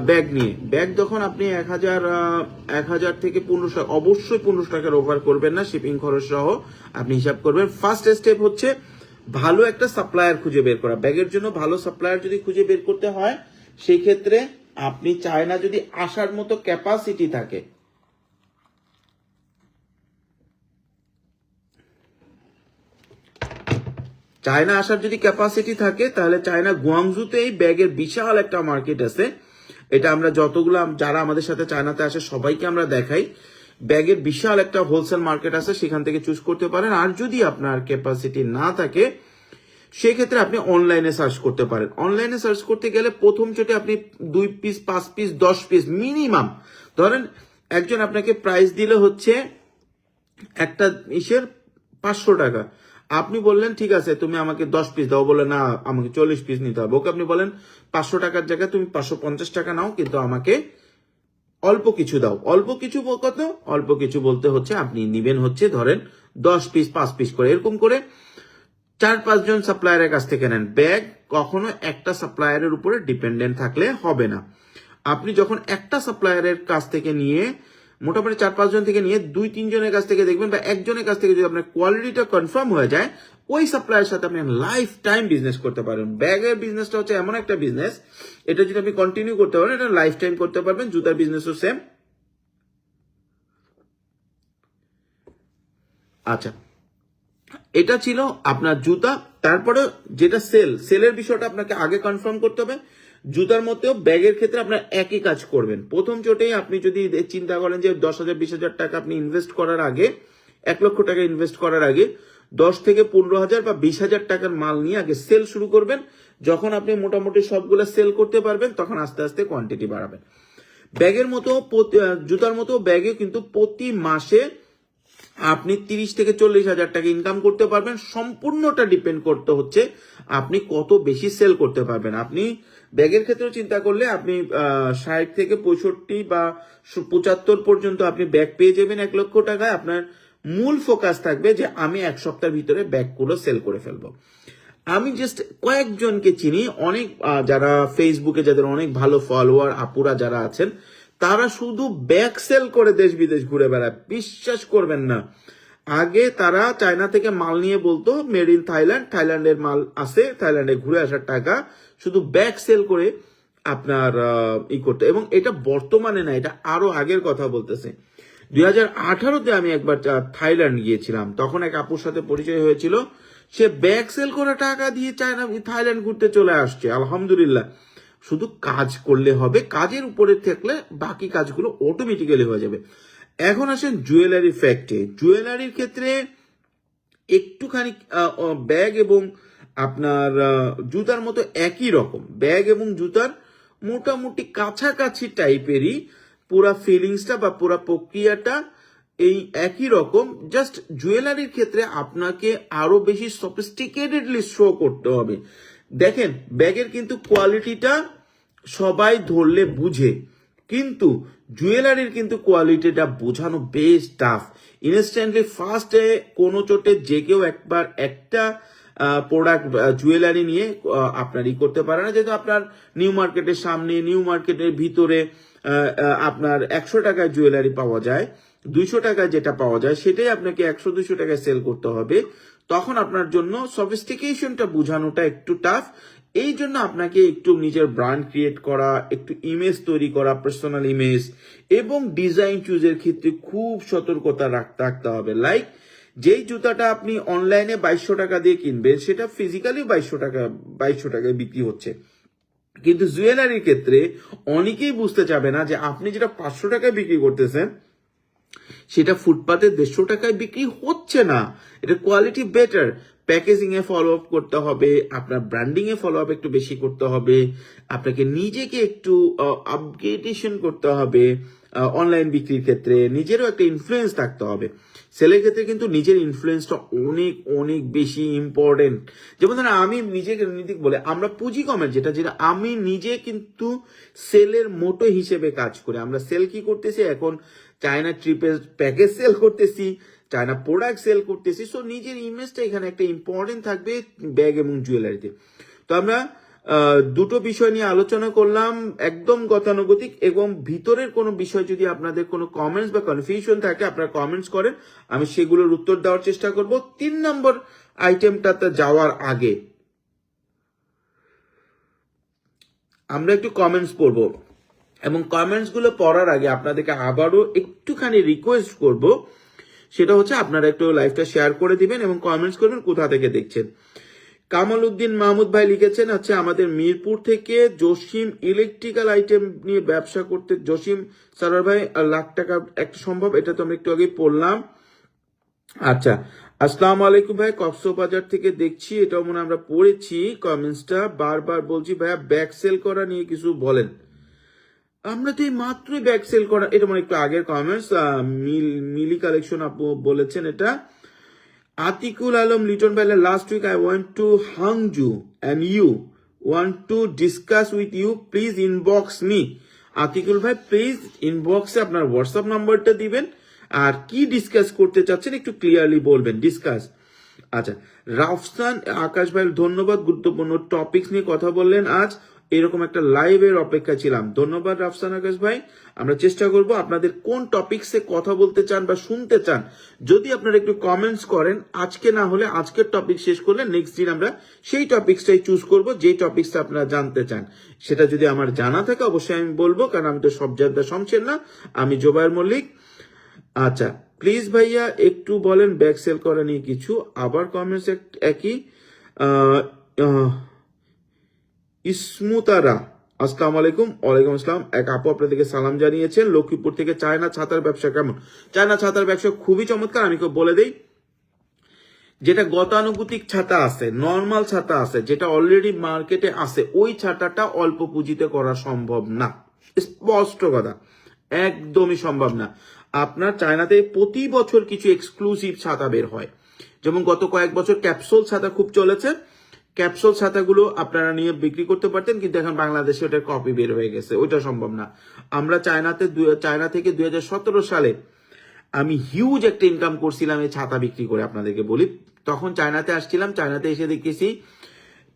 ব্যাগ নিয়ে। ব্যাগ যখন আপনি 1,000 থেকে 1,500, অবশ্যই 1,500 টাকার ওভার করবেন না, শিপিং খরচ সহ আপনি হিসাব করবেন। ফার্স্ট স্টেপ হচ্ছে ভালো একটা সাপ্লায়ার খুঁজে বের করা। ব্যাগের জন্য ভালো সাপ্লায়ার যদি খুঁজে বের করতে হয়, সেই ক্ষেত্রে আপনি চায়না যদি আসার মতো ক্যাপাসিটি থাকে, চায়না আসার যদি ক্যাপাসিটি থাকে, তাহলে চায়না গুয়াংজুতেই ব্যাগের বিশাল একটা মার্কেট আছে। এটা আমরা যতগুলো যারা আমাদের সাথে চায়নাতে আসে সবাইকে আমরা দেখাই, ব্যাগের বিশাল একটা হোলসেল মার্কেট আছে, সেখান থেকে চুজ করতে পারেন। আর যদি আপনার ক্যাপাসিটি না থাকে, সেক্ষেত্রে আপনি অনলাইনে সার্চ করতে পারেন। অনলাইনে সার্চ করতে গেলে প্রথম চোটে আপনি 2 পিস 5 পিস 10 পিস মিনিমাম, ধরেন একজন আপনাকে প্রাইস দিলে হচ্ছে একটা ইসের 500 টাকা। আপনি বললেন ঠিক আছে তুমি আমাকে 10 পিস দাও, বলে না আমাকে 40 পিস নিতে হবে। ওকে আপনি বলেন 500 টাকার জায়গায় তুমি 550 টাকা নাও, কিন্তু আমাকে অল্প কিছু দাও। অল্প কিছু কত? অল্প কিছু বলতে হচ্ছে আপনি নিবেন হচ্ছে ধরেন 10 পিস 5 পিস করে, এরকম করে 4-5 জন সাপ্লায়ারের কাছ থেকে নেন। ব্যাগ কখনো একটা সাপ্লায়ারের উপরে ডিপেন্ডেন্ট থাকলে হবে না। আপনি যখন একটা সাপ্লায়ারের কাছ থেকে নিয়ে মোটামুটি 4-5 জন থেকে নিয়ে 2-3 জনের কাছ থেকে দেখবেন, বা একজনের কাছ থেকে যদি আপনার কোয়ালিটিটা কনফার্ম হয়ে যায়, ওই সাপ্লায়ারের সাথে আপনি লাইফ টাইম বিজনেস করতে পারেন। ব্যাগের বিজনেসটা হচ্ছে এমন একটা বিজনেস, এটা যদি আপনি কন্টিনিউ করতে পারেন এটা লাইফ টাইম করতে পারবেন। জুতার বিজনেসও সেম। আচ্ছা, এটা ছিল আপনার জুতা। তারপরে যেটা সেলের বিষয়টা আপনাকে আগে কনফার্ম করতে হবে। জুতার মধ্যেও ব্যাগের ক্ষেত্রে আপনার একই কাজ করবেন। প্রথম চোটেই আপনি যদি চিন্তা করেন যে 10,000-20,000 টাকা আপনি ইনভেস্ট করার আগে, 1 লক্ষ টাকা ইনভেস্ট করার আগে 10 থেকে 15,000 বা 20,000 টাকার মাল নিয়ে আগে সেল শুরু করবেন। যখন আপনি মোটামুটি সবগুলো সেল করতে পারবেন তখন আস্তে আস্তে কোয়ান্টিটি বাড়াবেন। ব্যাগের মতো জুতার মতো ব্যাগে কিন্তু প্রতি মাসে আপনি 30 থেকে 40 হাজার টাকা ইনকাম করতে পারবেন। সম্পূর্ণটা ডিপেন্ড করতে হচ্ছে আপনি কত বেশি সেল করতে পারবেন। আপনি ব্যাগের ক্ষেত্রেও চিন্তা করলে আপনি 60 থেকে 65 বা 75 পর্যন্ত আপনি ব্যাগ পেয়ে যাবেন 1 লক্ষ টাকায়। আপনার মূল ফোকাস থাকবে যে আমি 1 সপ্তাহের ভিতরে ব্যাগগুলো সেল করে ফেলবো। আমি জাস্ট কয়েকজনকে চিনি, অনেক যারা ফেসবুকে যাদের অনেক ভালো ফলোয়ার আপুরা যারা আছেন, তারা শুধু ব্যাগ সেল করে দেশ বিদেশ ঘুরে বেড়ায়। বিশ্বাস করবেন না, আগে তারা চায়না থেকে মাল নিয়ে বলতো মেড ইন থাইল্যান্ড, থাইল্যান্ডের মাল আছে, থাইল্যান্ডে ঘুরে আসার টাকা, শুধু ব্যাগ সেল করে আপনার করতে। এবং এটা বর্তমানে না, এটা আরো আগের কথা বলতেছে। 2018-তে আমি একবার থাইল্যান্ড গিয়েছিলাম, তখন এক আপুর সাথে পরিচয় হয়েছিল। সে ব্যাগ সেল করে টাকা দিয়ে চায়না থাইল্যান্ড ঘুরতে চলে আসছে। আলহামদুলিল্লাহ। শুধু কাজ করলে হবে, কাজের উপরে থাকলে বাকি কাজগুলো অটোমেটিক্যালি হয়ে যাবে। এখন আসেন জুয়েলারি ফ্যাক্টে। জুয়েলারির ক্ষেত্রে একটুখানি ব্যাগ এবং আপনার জুতার মতো একই রকম, ব্যাগ এবং জুতার মোটামুটি কাছাকাছি টাইপেরই পুরা ফিলিংসটা বা পুরা প্রক্রিয়াটা এই একই রকম। জাস্ট জুয়েলারির ক্ষেত্রে আপনাকে আরো বেশি সফিস্টিকেটেডলি শো করতে হবে। দেখেন ব্যাগের কিন্তু কোয়ালিটিটা সবাই ধরলে বুঝে, কিন্তু জুয়েলারির কিন্তু কোয়ালিটিটা বোঝানো বেশ টাফ। ইনস্ট্যান্টলি ফার্স্টে কোনো চোটে যে কেউ একবার একটা প্রোডাক্ট জুয়েলারি নিয়ে আপনার করতে পারে না, যেহেতু আপনার নিউ মার্কেটের সামনে, নিউ মার্কেটের ভিতরে আপনার 100 টাকায় জুয়েলারি পাওয়া যায়, 200 টাকায় যেটা পাওয়া যায় সেটাই আপনাকে 100-200 টাকায় সেল করতে হবে। তখন আপনার জন্য সফিস্টিকেশনটা বোঝানোটা একটু টাফ। এই জন্য আপনাকে একটু নিজের ব্র্যান্ড ক্রিয়েট করা, একটু ইমেজ তৈরি করা, পার্সোনাল ইমেজ এবং ডিজাইন চুজের ক্ষেত্রে খুব সতর্কতা রাখতে হবে। লাইক যেই জুতাটা আপনি অনলাইনে 2200 টাকা দিয়ে কিনবেন, সেটা ফিজিক্যালি 2200 টাকায় বিক্রি হচ্ছে। কিন্তু জুয়েলারির ক্ষেত্রে অনেকেই বুঝতে চাবে না যে আপনি যেটা 500 টাকায় বিক্রি করতেছেন সেটা ফুটপাতে 150 টাকায় বিক্রি হচ্ছে না। এটা quality better. Packaging a follow up করতে হবে, আপনার ব্র্যান্ডিং এ ফলো আপ একটু বেশি করতে হবে, আপনাকে নিজেকে একটু আপগ্রেডেশন করতে হবে। অনলাইন বিক্রির ক্ষেত্রে নিজেরও একটা ইনফ্লুয়েন্স থাকতে হবে। সেলের ক্ষেত্রে কিন্তু নিজের ইনফ্লুয়েন্সটা অনেক অনেক বেশি ইম্পর্টেন্ট। যেমন ধরেন আমি নিজেকে বলে আমরা পুঁজি কমের যেটা যেটা আমি নিজে কিন্তু সেলের মোটো হিসেবে কাজ করি। আমরা সেল কি করতেছি এখন, চায়না ট্রিপের প্যাকেজ সেল করতেছি, চায়না প্রোডাক্ট সেল করতেছি। সো নিজের ইমেজটা এখানে একটা ইম্পর্টেন্ট থাকবে ব্যাগ এবং জুয়েলারিতে। তো আমরা দুটো বিষয় নিয়ে আলোচনা করলাম, একদম গতানুগতিক। এবং ভিতরের কোনো বিষয় যদি আপনাদের কোনো কমেন্টস বা কনফিউশন থাকে আপনারা কমেন্টস করেন, আমি সেগুলোর উত্তর দেওয়ার চেষ্টা করব। 3 নম্বর আইটেমটাতে যাওয়ার আগে আমরা একটু কমেন্টস পড়বো, এবং কমেন্টস গুলো পড়ার আগে আপনাদেরকে আবারও একটুখানি রিকোয়েস্ট করব, সেটা হচ্ছে আপনারা একটু লাইভটা শেয়ার করে দিবেন এবং কমেন্টস করবেন কোথা থেকে দেখছেন। কামাল উদ্দিন মাহমুদ ভাই লিখেছেন হচ্ছে আমাদের মিরপুর থেকে জসিম ইলেকট্রিক্যাল আইটেম নিয়ে ব্যবসা করতে। জসিম সারার ভাই লাখ টাকা একটা সম্ভব, এটা তো আমরা একটু আগে পড়লাম। আচ্ছা, আসসালামু আলাইকুম ভাই, কক্সবাজার থেকে দেখছি, এটাও মনে আমরা পড়েছি কমেন্টসটা। বারবার বলছি ভাইয়া ব্যাক সেল করা নিয়ে কিছু বলেন। আমরা তো এই মাত্রই ব্যাগ সেল করা, এটা মানে একটু আগের কমেন্টস। মিলি কালেকশন আপু বলেছেন এটা। Atikul Alam Liton Bella, last week I went to Hangzhou and you want to discuss with you, please inbox me. Atikul ভাই প্লিজ ইনবক্সে আপনার হোয়াটসঅ্যাপ নাম্বারটা দিবেন আর কি ডিসকাস করতে চাচ্ছেন একটু ক্লিয়ারলি বলবেন ডিসকাস। আচ্ছা, রাফসান আকাশ ভাই ধন্যবাদ, গুরুত্বপূর্ণ টপিকস নিয়ে কথা বললেন আজ, এরকম একটা লাইভের অপেক্ষা ছিলাম। ধন্যবাদ রাফসান আকাশ ভাই, আমরা চেষ্টা করব আপনাদের কোন টপিকসে কথা বলতে চান বা শুনতে চান যদি আপনারা একটু কমেন্টস করেন, আজকে না হলে আজকের টপিক শেষ করলে নেক্সট দিন আমরা সেই টপিকসটাই চুজ করব যেই টপিকসটা আপনারা জানতে চান। সেটা যদি আমার জানা থাকে অবশ্যই আমি বলবো, কারণ আমি তো সব জানতে সমছেন না। আমি জোবায়ের মল্লিক। আচ্ছা প্লিজ ভাইয়া একটু বলেন ব্যাক সেল করা নিয়ে কিছু, আবার কমেন্টস একই। ইসমুতারা আসসালামু আলাইকুম। ওয়ালাইকুম আসসালাম। এক আপু আপনাদেরকে সালাম জানিয়েছেন লক্ষ্মীপুর থেকে। চায়না ছাতার ব্যবসা কেমন? চায়না ছাতার ব্যবসা খুবই চমৎকার। আমি বলে দেই, যেটা গতানুগতিক ছাতা আছে, নর্মাল ছাতা আছে, যেটা অলরেডি মার্কেটে আছে, ওই ছাতাটা অল্প পুঁজিতে করা সম্ভব না। স্পষ্ট কথা, একদমই সম্ভব না। আপনার চায়নাতে প্রতি বছর কিছু এক্সক্লুসিভ ছাতা বের হয়, যেমন গত কয়েক বছর ক্যাপসুল ছাতা খুব চলেছে। ক্যাপসুল ছাতাগুলো আপনারা নিয়ে বিক্রি করতে পারতেন, কিন্তু এখন বাংলাদেশে ওটার কপি বের হয়ে গেছে, ওইটা সম্ভব না। আমরা চায়না থেকে 2017 সালে আমি হিউজ একটা ইনকাম করছিলাম এই ছাতা বিক্রি করে। আপনাদেরকে বলি, তখন চায়নাতে আসছিলাম, চায়নাতে এসে দেখতেছি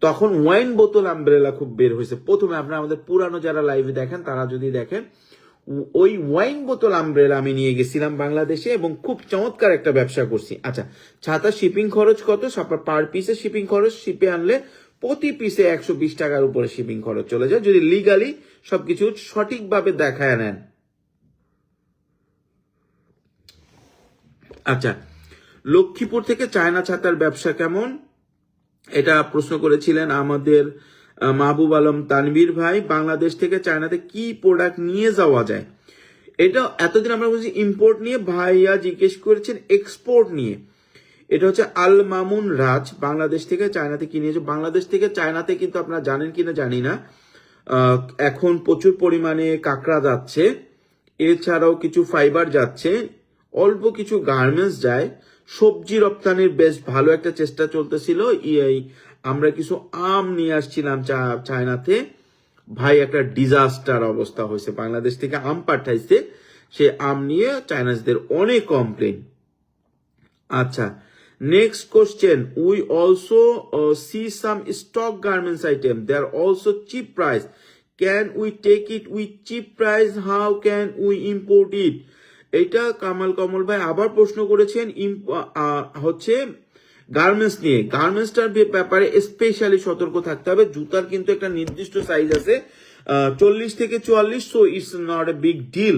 তখন ওয়াইন বোতল আমব্রেলা খুব বের হয়েছে। প্রথমে আপনারা আমাদের পুরানো যারা লাইভে দেখেন তারা যদি দেখেন, ওই ওয়াইন বোতল আমব্রেলা আমি নিয়ে গেছিলাম বাংলাদেশে এবং খুব চমৎকার একটা ব্যবসা করছি। আচ্ছা, ছাতা শিপিং খরচ কত? পার পিসে শিপিং খরচ, শিপে আনলে প্রতি পিসে 120 টাকার উপরে শিপিং খরচ চলে যায়, যদি লিগালি সবকিছু সঠিকভাবে দেখায় নেন। আচ্ছা, লক্ষ্মীপুর থেকে চায়না ছাতার ব্যবসা কেমন, এটা প্রশ্ন করেছিলেন আমাদের মাহবুব আলম তানভীর ভাই। বাংলাদেশ থেকে চায়নাতে কি প্রোডাক্ট নিয়ে যাওয়া যায়, এটা এতদিন আমরা বলছি ইম্পোর্ট নিয়ে, ভাইয়া জিজ্ঞেস করেছেন এক্সপোর্ট নিয়ে। এটা হচ্ছে আল মামুন রাজ। বাংলাদেশ থেকে চায়নাতে কি নিয়েছে? বাংলাদেশ থেকে চায়নাতে কিন্তু আপনারা জানেন কিনা জানি না, এখন প্রচুর পরিমাণে কাঁকড়া যাচ্ছে, এছাড়াও কিছু ফাইবার যাচ্ছে, অল্প কিছু গার্মেন্টস যায়, সবজি রপ্তানির বেশ ভালো একটা চেষ্টা চলতেছিল। আমরা কিছু আম নিয়ে আসছিলাম চায়নাতে, ভাই একটা ডিজাস্টার অবস্থা হয়েছে। বাংলাদেশ থেকে আম পাঠাইছে, সে আম নিয়ে চাইনিজদের অনেক কমপ্লেন। আচ্ছা, next question, we also see some stock garments item, they are also cheap price, can we take it with cheap price, how can we import it? এইটা কামাল কমল ভাই আবার প্রশ্ন করেছেন হচ্ছে গার্মেন্টস নিয়ে। গার্মেন্টসটার ব্যাপারে স্পেশালি সতর্ক থাকতে হবে। জুতার কিন্তু একটা নির্দিষ্ট সাইজ আছে, 40 থেকে 44, so it's not a big deal.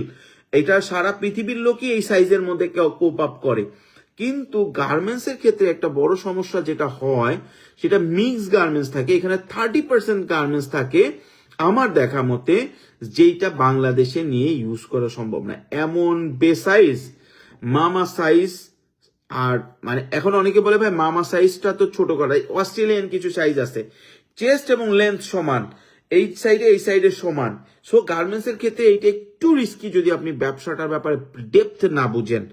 এটা সারা পৃথিবীর লোকই এই সাইজের মধ্যে কোপ আপ করে। কিন্তু গার্মেন্টস এর ক্ষেত্রে একটা বড় সমস্যা যেটা হয়, সেটা মিক্স গার্মেন্টস থাকে। এখানে 30% গার্মেন্টস থাকে আমার দেখা মতে, যেটা বাংলাদেশে নিয়ে ইউজ করা সম্ভব না। এমন বেসাইজ মামা সাইজ, আর মানে এখন অনেকে বলে ভাই মামা সাইজটা তো ছোট করা, অস্ট্রেলিয়ান কিছু সাইজ আছে, চেস্ট এবং লেন্থ সমান, এই সাইডে সমান। সো গার্মেন্টস এর ক্ষেত্রে এইটা একটু রিস্কি যদি আপনি ব্যবসাটার ব্যাপারে ডেপথ না বুঝেন।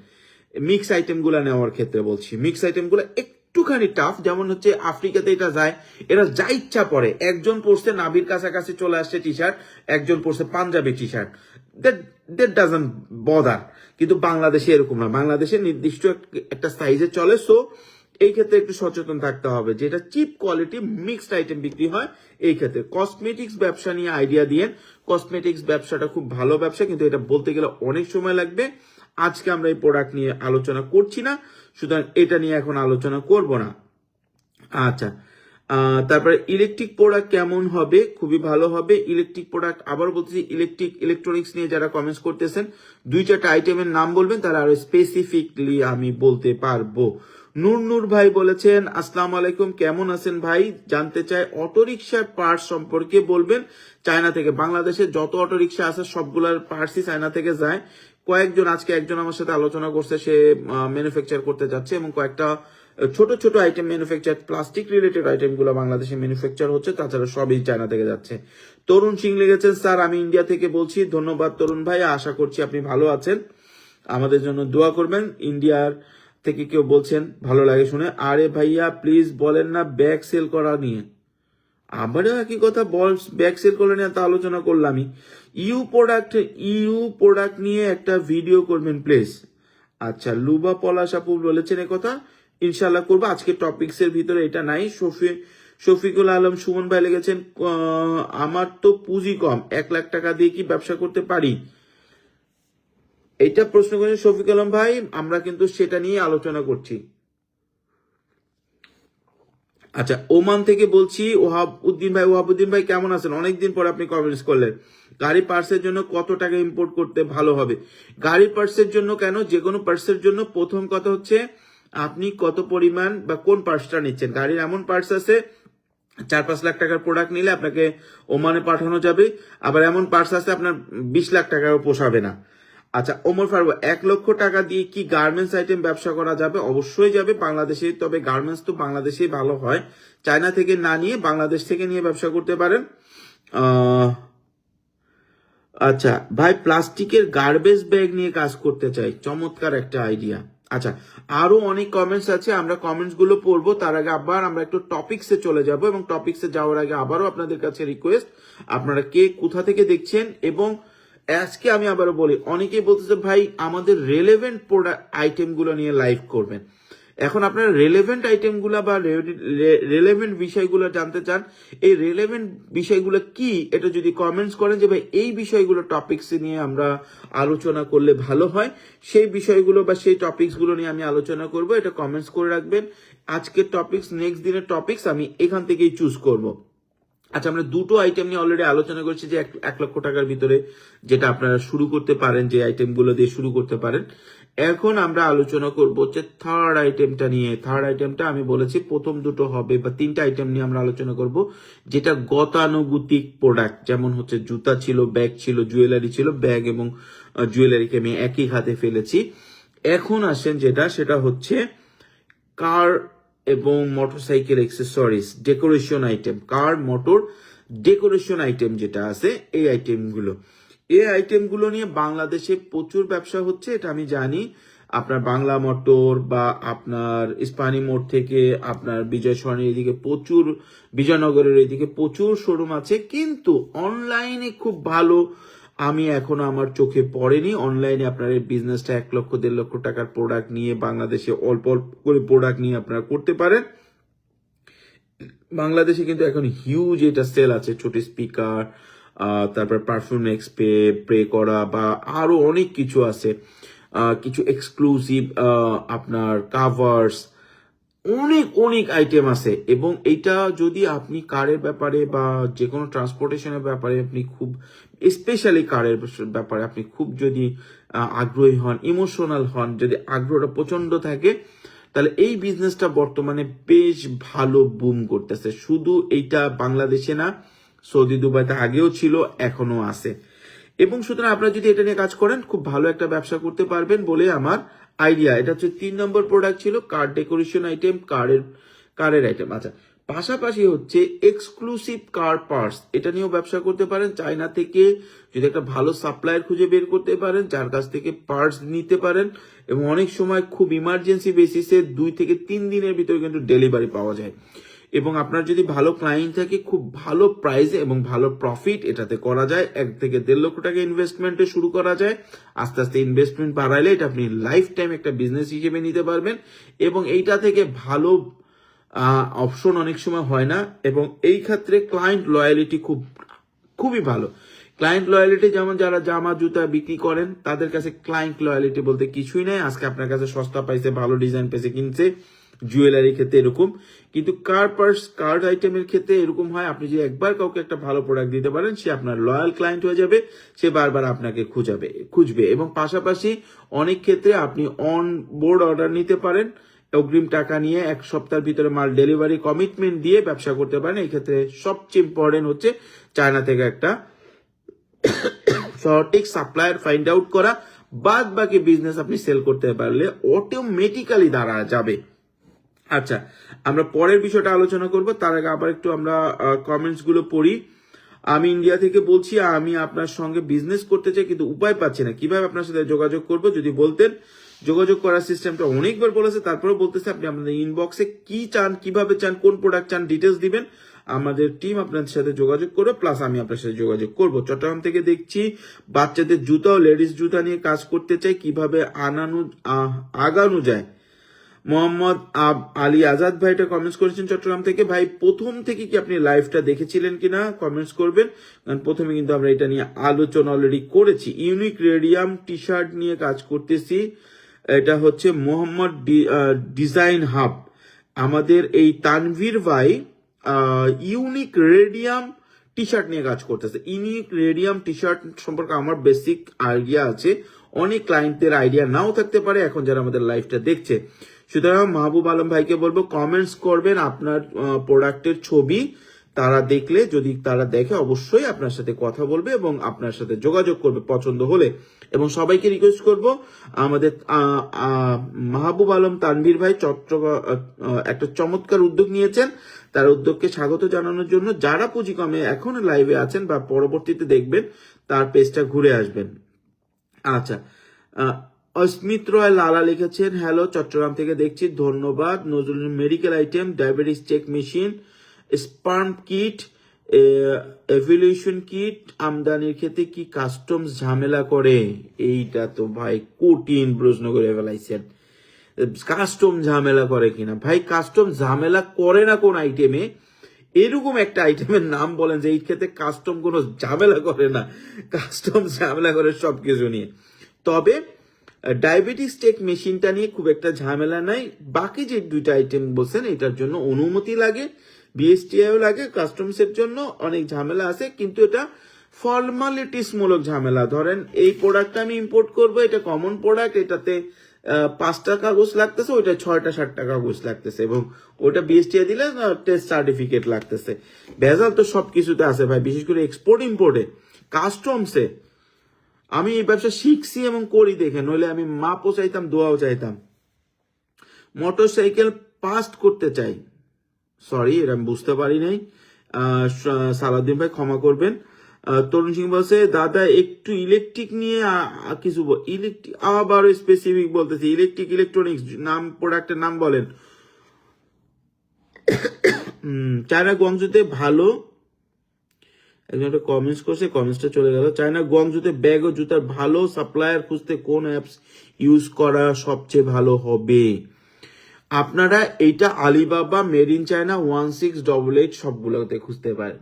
মিক্স আইটেম গুলা নেওয়ার ক্ষেত্রে বলছি, মিক্স আইটেম গুলা একটুখানি টাফ। যেমন হচ্ছে আফ্রিকাতে এটা যায়, এরা যা ইচ্ছা পরে, একজন পরছে নাভির কাছাকাছি চলে আসছে টি শার্ট, একজন পরছে Punjabi T shirt, that doesn't bother. কিন্তু বাংলাদেশে এরকম না, বাংলাদেশে নির্দিষ্ট একটা সাইজে চলে। সো এই ক্ষেত্রে একটু সচেতন থাকতে হবে, যেটা চিপ কোয়ালিটি মিক্সড আইটেম বিক্রি হয়। এই ক্ষেত্রে কসমেটিক্স ব্যবসা নিয়ে আইডিয়া দিয়েন। কসমেটিক্স ব্যবসাটা খুব ভালো ব্যবসা, কিন্তু এটা বলতে গেলে অনেক সময় লাগবে। আজকে আমরা এই প্রোডাক্ট নিয়ে আলোচনা করছি না, সুতরাং এটা নিয়ে এখন আলোচনা করব না। আচ্ছা, তারপরে ইলেকট্রিক প্রোডাক্ট কেমন হবে? খুবই ভালো হবে ইলেকট্রিক প্রোডাক্ট। আবার বলতেছি, ইলেকট্রনিক্স নিয়ে যারা কমেন্টস করতেছেন 2-4টা আইটেমের নাম বলবেন, তারা আরো স্পেসিফিকলি আমি বলতে পারবো। নূর ভাই বলেছেন আসসালামু আলাইকুম, কেমন আছেন ভাই? জানতে চাই অটোরিকশার পার্টস সম্পর্কে বলবেন। চায়না থেকে বাংলাদেশে যত অটোরিকশা আছে সবগুলার পার্টসই চায়না থেকে যায়। আজকে একজন আমার সাথে আলোচনা করছে, সে ম্যানুফ্যাকচার করতে যাচ্ছে এবং কয়েকটা ছোট ছোট item manufacture, plastic related item গুলো বাংলাদেশে ম্যানুফ্যাকচার হচ্ছে, তাছাড়া সবই চায়না থেকে যাচ্ছে। তরুণ সিং লিখেছেন, স্যার আমি ইন্ডিয়া থেকে বলছি। ধন্যবাদ তরুণ ভাই, আশা করছি আপনি ভালো আছেন, আমাদের জন্য দোয়া করবেন। ইন্ডিয়ার থেকে কেউ বলছেন, ভালো লাগে শুনে। আরে ভাইয়া প্লিজ বলেন না ব্যাগ সেল করা নিয়ে। আবারও একই কথা, ব্যাগ সেল করে নিয়ে তো আলোচনা করলামই। ইউ প্রোডাক্ট নিয়ে একটা ভিডিও করবেন প্লিজ। আচ্ছা, লুবা পলাশ আপু বলেছেন কথা, ইনশাল্লাহ করবো। আজকে টপিক্স এর ভিতরে এটা নাই। শফিকুল আলম সুমন ভাই লেগেছেন, আমার তো পুঁজি কম, 1 লাখ টাকা দিয়ে কি ব্যবসা করতে পারি? এটা প্রশ্ন করেছেন শফিকুল আলম ভাই, আমরা কিন্তু সেটা নিয়ে আলোচনা করছি। আচ্ছা, ওমান থেকে বলছি ওহাবউদ্দিন ভাই কেমন আছেন? অনেকদিন পর আপনি কমেন্টস করলেন। গাড়ি পার্টসের জন্য কত টাকা ইম্পোর্ট করতে ভালো হবে? গাড়ি পার্টসের জন্য কেন, যে কোনো পার্টসের জন্য প্রথম কথা হচ্ছে আপনি কত পরিমাণ বা কোন পার্টসটা নিচ্ছেন। গাড়ির এমন পার্টস আছে 4-5 লাখ টাকার প্রোডাক্ট নিলে আপনাকে ওমানে পাঠানো যাবে, আবার এমন পার্টস আছে আপনার 20 লাখ টাকাও পোষাবে না। আচ্ছা, ওমর ফারুক, 1 লক্ষ টাকা দিয়ে কি গার্মেন্টস আইটেম ব্যবসা করা যাবে? অবশ্যই যাবে বাংলাদেশে, তবে গার্মেন্টস তো বাংলাদেশেই ভালো হয়, চায়না থেকে না নিয়ে বাংলাদেশ থেকে নিয়ে ব্যবসা করতে পারেন। আচ্ছা ভাই, প্লাস্টিকের গার্বেজ ব্যাগ নিয়ে কাজ করতে চাই, চমৎকার একটা আইডিয়া। আচ্ছা, আরো অনেক কমেন্টস আছে, আমরা কমেন্টস গুলো পড়বো, তার আগে আবার আমরা একটু টপিক্সে চলে যাব, এবং টপিক্সে যাওয়ার আগে আবারও আপনাদের কাছে রিকোয়েস্ট, আপনারা কে কোথা থেকে দেখছেন। এবং আজকে আমি আবারও বলি, অনেকেই বলতেছে ভাই আমাদের রেলেভেন্ট প্রোডাক্ট আইটেম গুলো নিয়ে লাইভ করবেন। এখন আপনারা রেলেভেন্ট আইটেমগুলো বা রেলেভেন্ট বিষয়গুলো জানতে চান, এই রেলেভেন্ট বিষয়গুলো কি, এটা যদি কমেন্টস করেন যে ভাই এই বিষয়গুলো টপিকস নিয়ে আমরা আলোচনা করলে ভালো হয়, সেই বিষয়গুলো বা সেই টপিকস গুলো নিয়ে আমি আলোচনা করব, এটা কমেন্টস করে রাখবেন। আজকের টপিকস, নেক্সট দিনের টপিকস আমি এখান থেকেই চুজ করব। আচ্ছা, আমরা দুটো আইটেম নিয়ে অলরেডি আলোচনা করছি, যে 1 লক্ষ টাকার ভিতরে যেটা আপনারা শুরু করতে পারেন, যে আইটেমগুলো দিয়ে শুরু করতে পারেন। এখন আমরা আলোচনা করবো হচ্ছে থার্ড আইটেমটা নিয়ে। থার্ড আইটেমটা আমি বলেছি প্রথম দুটো হবে, বা 3টা আইটেম নিয়ে আমরা আলোচনা করব, যেটা গতানুগতিক প্রোডাক্ট, যেমন হচ্ছে জুতা ছিল, ব্যাগ ছিল, জুয়েলারি ছিল। ব্যাগ এবং জুয়েলারিকে আমি একই খাতে ফেলেছি। এখন আসেন সেটা হচ্ছে কার এবং মোটরসাইকেল অ্যাক্সেসরিজ, ডেকোরেশন আইটেম, কার মোটর ডেকোরেশন আইটেম যেটা আছে, এই আইটেমগুলো নিয়ে বাংলাদেশে প্রচুর ব্যবসা হচ্ছে, এটা আমি জানি। আপনার বাংলা মোটর বা আপনার ইস্পানি মোড় থেকে আপনার বিজয় সরণির এদিকে প্রচুর, বিজয়নগরের এদিকে প্রচুর শোরুম আছে, কিন্তু অনলাইনে খুব ভালো আমি এখনো আমার চোখে পড়েনি। অনলাইনে আপনার এই বিজনেসটা 1 লক্ষ 1.5 লক্ষ টাকার প্রোডাক্ট নিয়ে বাংলাদেশে অল্প অল্প করে প্রোডাক্ট নিয়ে আপনারা করতে পারেন। বাংলাদেশে কিন্তু এখন হিউজ এটা সেল আছে, ছোট স্পিকার, তারপর পারফিউম স্প্রে করা, বা আরো অনেক কিছু আছে, কিছু এক্সক্লুসিভ আপনার কাভার্স, অনেক অনেক আইটেম আছে। এবং এইটা যদি আপনি কারের ব্যাপারে বা যে কোনো ট্রান্সপোর্টেশনের ব্যাপারে আপনি খুব, স্পেশালি কারের ব্যাপারে আপনি খুব যদি আগ্রহী হন, ইমোশনাল হন, যদি আগ্রহটা প্রচন্ড থাকে, তাহলে এই বিজনেসটা বর্তমানে বেশ ভালো বুম করতেছে। শুধু এইটা বাংলাদেশে না, সৌদি দুবাইতে আগেও ছিল, এখনো আছে। এবং সুতরাং আপনারা যদি এটা নিয়ে কাজ করেন, খুব ভালো একটা ব্যবসা করতে পারবেন বলে আমার আইডিয়া। এটা হচ্ছে 3 নম্বর প্রোডাক্ট ছিল, কার ডেকোরেশন আইটেম, কারের আইটেম। আচ্ছা, পাশাপাশি হচ্ছে এক্সক্লুসিভ কার পার্টস, এটা নিয়েও ব্যবসা করতে পারেন। চায়না থেকে যদি একটা ভালো সাপ্লায়ার খুঁজে বের করতে পারেন, যার কাছ থেকে পার্টস নিতে পারেন, এবং অনেক সময় খুব ইমার্জেন্সি বেসিসে 2 থেকে 3 দিনের ভিতরে কিন্তু ডেলিভারি পাওয়া যায়। এবং আপনার যদি ভালো ক্লায়েন্ট থাকে, খুব ভালো প্রাইসে এবং ভালো প্রফিট এটাতে করা যায়। 1 থেকে 1.5 লক্ষ টাকা ইনভেস্টমেন্টে শুরু করা যায়, আস্তে আস্তে ইনভেস্টমেন্ট বাড়াইলে এটা আপনি লাইফ টাইম একটা বিজনেস হিসেবে নিতে পারবেন। এবং এইটা থেকে ভালো অপশন অনেক সময় হয় না, এবং এই ক্ষেত্রে ক্লায়েন্ট লয়ালিটি খুবই ভালো। ক্লায়েন্ট লয়ালিটি, যেমন যারা জামা জুতা বিক্রি করেন তাদের কাছে ক্লায়েন্ট লয়ালিটি বলতে কিছুই নাই। আজকে আপনার কাছে সস্তা পাইছে, ভালো ডিজাইন পেয়েছে, কিনছে। জুয়েলারির ক্ষেত্রে এরকম, কিন্তু কার্ড আইটেমের ক্ষেত্রে এরকম হয়, আপনি যদি একবার কাউকে একটা ভালো প্রোডাক্ট দিতে পারেন, সে আপনার লয়াল ক্লায়েন্ট হয়ে যাবে, সে বারবার আপনাকে খুঁজবে। এবং পাশাপাশি অনেক ক্ষেত্রে আপনি অন বোর্ড অর্ডার নিতে পারেন, অগ্রিম টাকা নিয়ে 1 সপ্তাহের ভিতরে মাল ডেলিভারি কমিটমেন্ট দিয়ে ব্যবসা করতে পারেন। এই ক্ষেত্রে সবচেয়ে ইম্পর্টেন্ট হচ্ছে চায়না থেকে একটা সঠিক সাপ্লায়ার ফাইন্ড আউট করা, বাদ বাকি বিজনেস আপনি সেল করতে পারলে অটোমেটিক্যালি দাঁড়া যাবে। আচ্ছা, আমরা পরের বিষয়টা আলোচনা করব, তার আগে আবার একটু আমরা কমেন্টস গুলো পড়ি। আমি ইন্ডিয়া থেকে বলছি, আমি আপনার সঙ্গে বিজনেস করতে চাই কিন্তু উপায় পাচ্ছি না, কিভাবে আপনার সাথে যোগাযোগ করব যদি বলতেন। যোগাযোগ করার সিস্টেমটা অনেকবার বলেছে, তারপরেও বলতেছে আপনি আপনাদের ইনবক্সে কি চান, কিভাবে চান, কোন প্রোডাক্ট চান ডিটেলস দিবেন, আমাদের টিম আপনাদের সাথে যোগাযোগ করবে, প্লাস আমি আপনার সাথে যোগাযোগ করব। চট্টগ্রাম থেকে দেখছি বাচ্চাদের জুতা ও লেডিস জুতা নিয়ে কাজ করতে চাই, কিভাবে আগানো যায়। মোহাম্মদ আলী আজাদ ভাইটা কমেন্টস করেছেন চট্টগ্রাম থেকে। ভাই প্রথম থেকে কি আপনি লাইভটা দেখেছিলেন কিনা কমেন্টস করবেন, কারণ প্রথমে কিন্তু আমরা এটা নিয়ে আলোচনা অলরেডি করেছি। ইউনিক রেডিয়াম টি শার্ট নিয়ে কাজ করতেছি, এটা হচ্ছে মোহাম্মদ ডিজাইন হাব। আমাদের এই তানভীর ভাই ইউনিক রেডিয়াম টি শার্ট নিয়ে কাজ করতেছে। ইউনিক রেডিয়াম টি শার্ট সম্পর্কে আমার বেসিক আইডিয়া আছে, অনেক ক্লায়েন্টদের আইডিয়া নাও থাকতে পারে এখন যারা আমাদের লাইভটা দেখছে। সুতরাং মাহবুব আলম ভাইকে বলবো কমেন্টস করবেন আপনার প্রোডাক্টের ছবি, তারা দেখলে, যদি তারা দেখে অবশ্যই আপনার সাথে কথা বলবে এবং আপনার সাথে যোগাযোগ করবে পছন্দ হলে। এবং সবাইকে রিকোয়েস্ট করব, আমাদের মাহবুব আলম তানভীর ভাই একটা চমৎকার উদ্যোগ নিয়েছেন, তার উদ্যোগকে স্বাগত জানানোর জন্য যারা পুঁজি কমে এখন লাইভে আছেন বা পরবর্তীতে দেখবেন তার পেজটা ঘুরে আসবেন। আচ্ছা, অস্মিত রয় লালা লিখেছেন, হ্যালো চট্টগ্রাম থেকে দেখছি, ধন্যবাদ। Nazrul medical item, diabetes check machine, sperm kit, evolution kit আমদানির ক্ষেত্রে কি কাস্টমস ঝামেলা করে? এইটা তো ভাই কঠিন প্রশ্ন করে ফেলাইছেন, কাস্টম ঝামেলা করে কিনা। ভাই কাস্টম ঝামেলা করে না কোন আইটেমে, এরকম একটা আইটেমের নাম বলেন যে এই ক্ষেত্রে কাস্টম কোনো ঝামেলা করে না। কাস্টম ঝামেলা করে সবকিছু নিয়ে। তবে ডায়াবেটিস টেক মেশিনটা নিয়ে খুব একটা ঝামেলা নাই। বাকি যে দুইটা আইটেম বলছেন এটার জন্য অনুমতি লাগে, বিএসটিআইও লাগে, কাস্টমসের জন্য অনেক ঝামেলা আছে, কিন্তু এটা ফর্মালিটিস মূলক ঝামেলা। ধরেন এই প্রোডাক্টটা আমি ইম্পোর্ট করবো, এটা কমন প্রোডাক্ট, এটাতে 5টা কাগজ লাগতেছে, ওইটা 6টা 7টা কাগজ লাগতেছে, এবং ওটা বিএসটিআই দিলে টেস্ট সার্টিফিকেট লাগতেছে। ভেজাল তো সবকিছুতে আছে ভাই, বিশেষ করে এক্সপোর্ট ইম্পোর্টে। কাস্টমসে আমি এই ব্যবসা শিখছি এবং করি দেখে, নইলে আমি মাপও চাইতাম, দোয়াও চাইতাম। মোটরসাইকেল পাস্ট করতে চাই, সরি এটা আমি বুঝতে পারি নাই, সালাউদ্দিন ভাই ক্ষমা করবেন। তরুণ সিং বলছে, দাদা একটু ইলেকট্রিক নিয়ে কিছু, ইলেকট্রিক আবার স্পেসিফিক বলতেছি, ইলেকট্রিক ইলেকট্রনিক্স নাম, প্রোডাক্টের নাম বলেন। চায়না গুয়াংজুতে ভালো, একজন একটা কমেন্টস করছে, কমেন্টসটা চলে গেল। চায়না গুয়াংজুতে ব্যাগ ও জুতার ভালো সাপ্লায়ার খুঁজতে কোন অ্যাপস ইউজ করা সবচেয়ে ভালো হবে? আপনারা এইটা আলিবাবা, মেড ইন চায়না, 1688 সবগুলোতে খুঁজতে পারেন।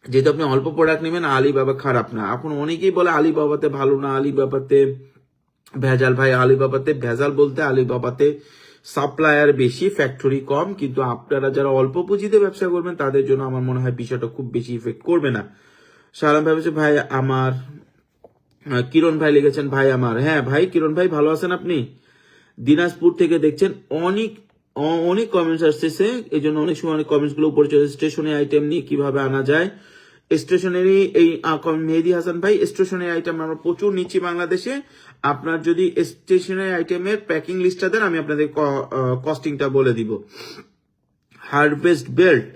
যেহেতু আপনি অল্প প্রোডাক্ট নেবেন, আলিবাবা খারাপ না। এখন অনেকেই বলে আলিবাবাতে ভালো না, আলিবাবাতে ভেজাল। ভাই আলিবাবাতে ভেজাল বলতে আলিবাবাতে সাপ্লায়ার বেশি, ফ্যাক্টরি কম, কিন্তু আপনারা যারা অল্প পুঁজিতে ব্যবসা করবেন তাদের জন্য আমার মনে হয় বিষয়টা খুব বেশি ইফেক্ট করবে না। সালাম ভাই বলছে, ভাই আমার, কিরণ ভাই লিখেছেন ভাই আমার। হ্যাঁ ভাই কিরণ ভাই, ভালো আছেন আপনি? দিনাজপুর থেকে দেখছেন, অনেক অনেক কমেন্টস আসতেছে, এই জন্য অনেক সময় অনেক কমেন্টস গুলো উপরে চলে। স্টেশনারি আইটেম নিয়ে কিভাবে আনা যায়, স্টেশনারি, এই মেহেদি হাসান ভাই, স্টেশনারি আইটেম আমরা প্রচুর নিচ্ছি বাংলাদেশে। আপনার যদি স্টেশনারি আইটেমের প্যাকিং লিস্টটা দেন, আমি আপনাদের কস্টিংটা বলে দিব। হারভেস্ট বেল্ট,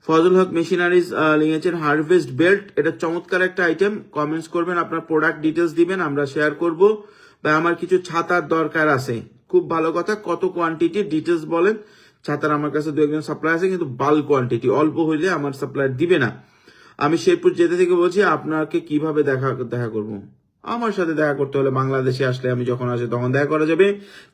ফজল হক মেশিনারিজ লিখেছেন হারভেস্ট বেল্ট, এটা চমৎকার একটা আইটেম। কমেন্টস করবেন, আপনার প্রোডাক্ট ডিটেলস দিবেন, আমরা শেয়ার করব। বা আমার কিছু ছাতার দরকার আছে, খুব ভালো কথা, কত কোয়ান্টিটি ডিটেলস বলেন। ছাতার আমার কাছে 2-1 সাপ্লাই আছে, কিন্তু বাল্ক কোয়ান্টিটি, অল্প হইলে আমার সাপ্লাই দিবে না। আমি শেরপুর যেতে থেকে বলছি, আপনাকে কিভাবে দেখা করব? আমার সাথে দেখা করতে হলে বাংলাদেশে আসলে, আমি যখন আসে তখন দেখা করা যাবে।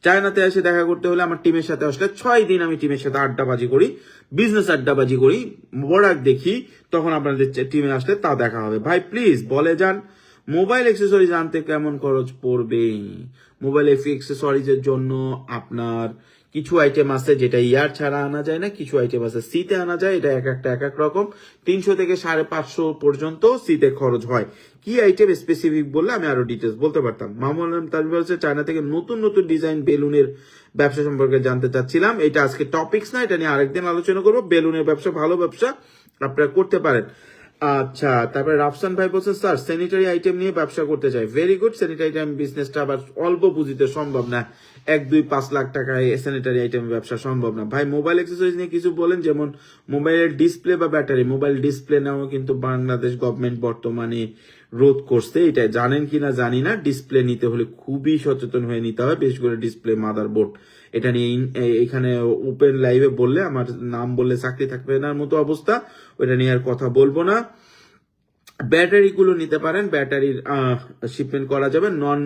চায়নাতে এসে দেখা করতে হলে আমার টিমের সাথে আসলে 6 দিন আমি টিমের সাথে আড্ডাবাজি করি, বিজনেস আড্ডাবাজি করি, প্রোডাক্ট দেখি, তখন আপনাদের টিমে আসলে তা দেখা হবে। ভাই প্লিজ বলে যান, মোবাইল অ্যাক্সেসরিজ আনতে কেমন খরচ পড়বে? মোবাইল অ্যাক্সেসরিজের জন্য আপনার কিছু আইটেম আছে যেটা ইয়ার ছাড়া আনা যায় না, কিছু আইটেম আছে সিতে আনা যায়, এটা এক একটা এক এক রকম। 300 থেকে 550 পর্যন্ত সিতে খরচ হয়। কি আইটেম স্পেসিফিক বললে আমি আরো ডিটেলস বলতে পারতাম। মামুন তানভীর বলছে, চায়না থেকে নতুন নতুন ডিজাইন বেলুনের ব্যবসা সম্পর্কে জানতে চাচ্ছিলাম। এটা আজকে টপিকস না, এটা নিয়ে আরেকদিন আলোচনা করবো। বেলুনের ব্যবসা ভালো ব্যবসা, আপনারা করতে পারেন। আচ্ছা, তারপরে রাফসান ভাই বলছেন স্যার স্যানিটারি আইটেম নিয়ে ব্যবসা করতে চাই। Very good. স্যানিটারি আইটেম বিজনেসটা আবার অল্প পুঁজিতে সম্ভব না, 1-2-5 লাখ টাকায় স্যানিটারি আইটেম ব্যবসা সম্ভব না ভাই। মোবাইল অ্যাক্সেসরিজ নিয়ে কিছু বলেন, যেমন মোবাইলের ডিসপ্লে বা ব্যাটারি। মোবাইল ডিসপ্লে নেওয়া কিন্তু বাংলাদেশ গভর্নমেন্ট বর্তমানে রোধ করছে, এটা জানেন কিনা জানি না। ডিসপ্লে নিতে হলে খুবই সচেতন হয়ে নিতে হয়, বিশেষ করে ডিসপ্লে মাদারবোর্ড। এটা নিয়ে এখানে ওপেন লাইভে বললে, আমার নাম বললে চাকরি থাকবে না মতো অবস্থা, ওটা নিয়ে আর কথা বলবো না। ব্যাটারি গুলো নিতে পারেন, ব্যাটারির শিপমেন্ট করা যাবে, নন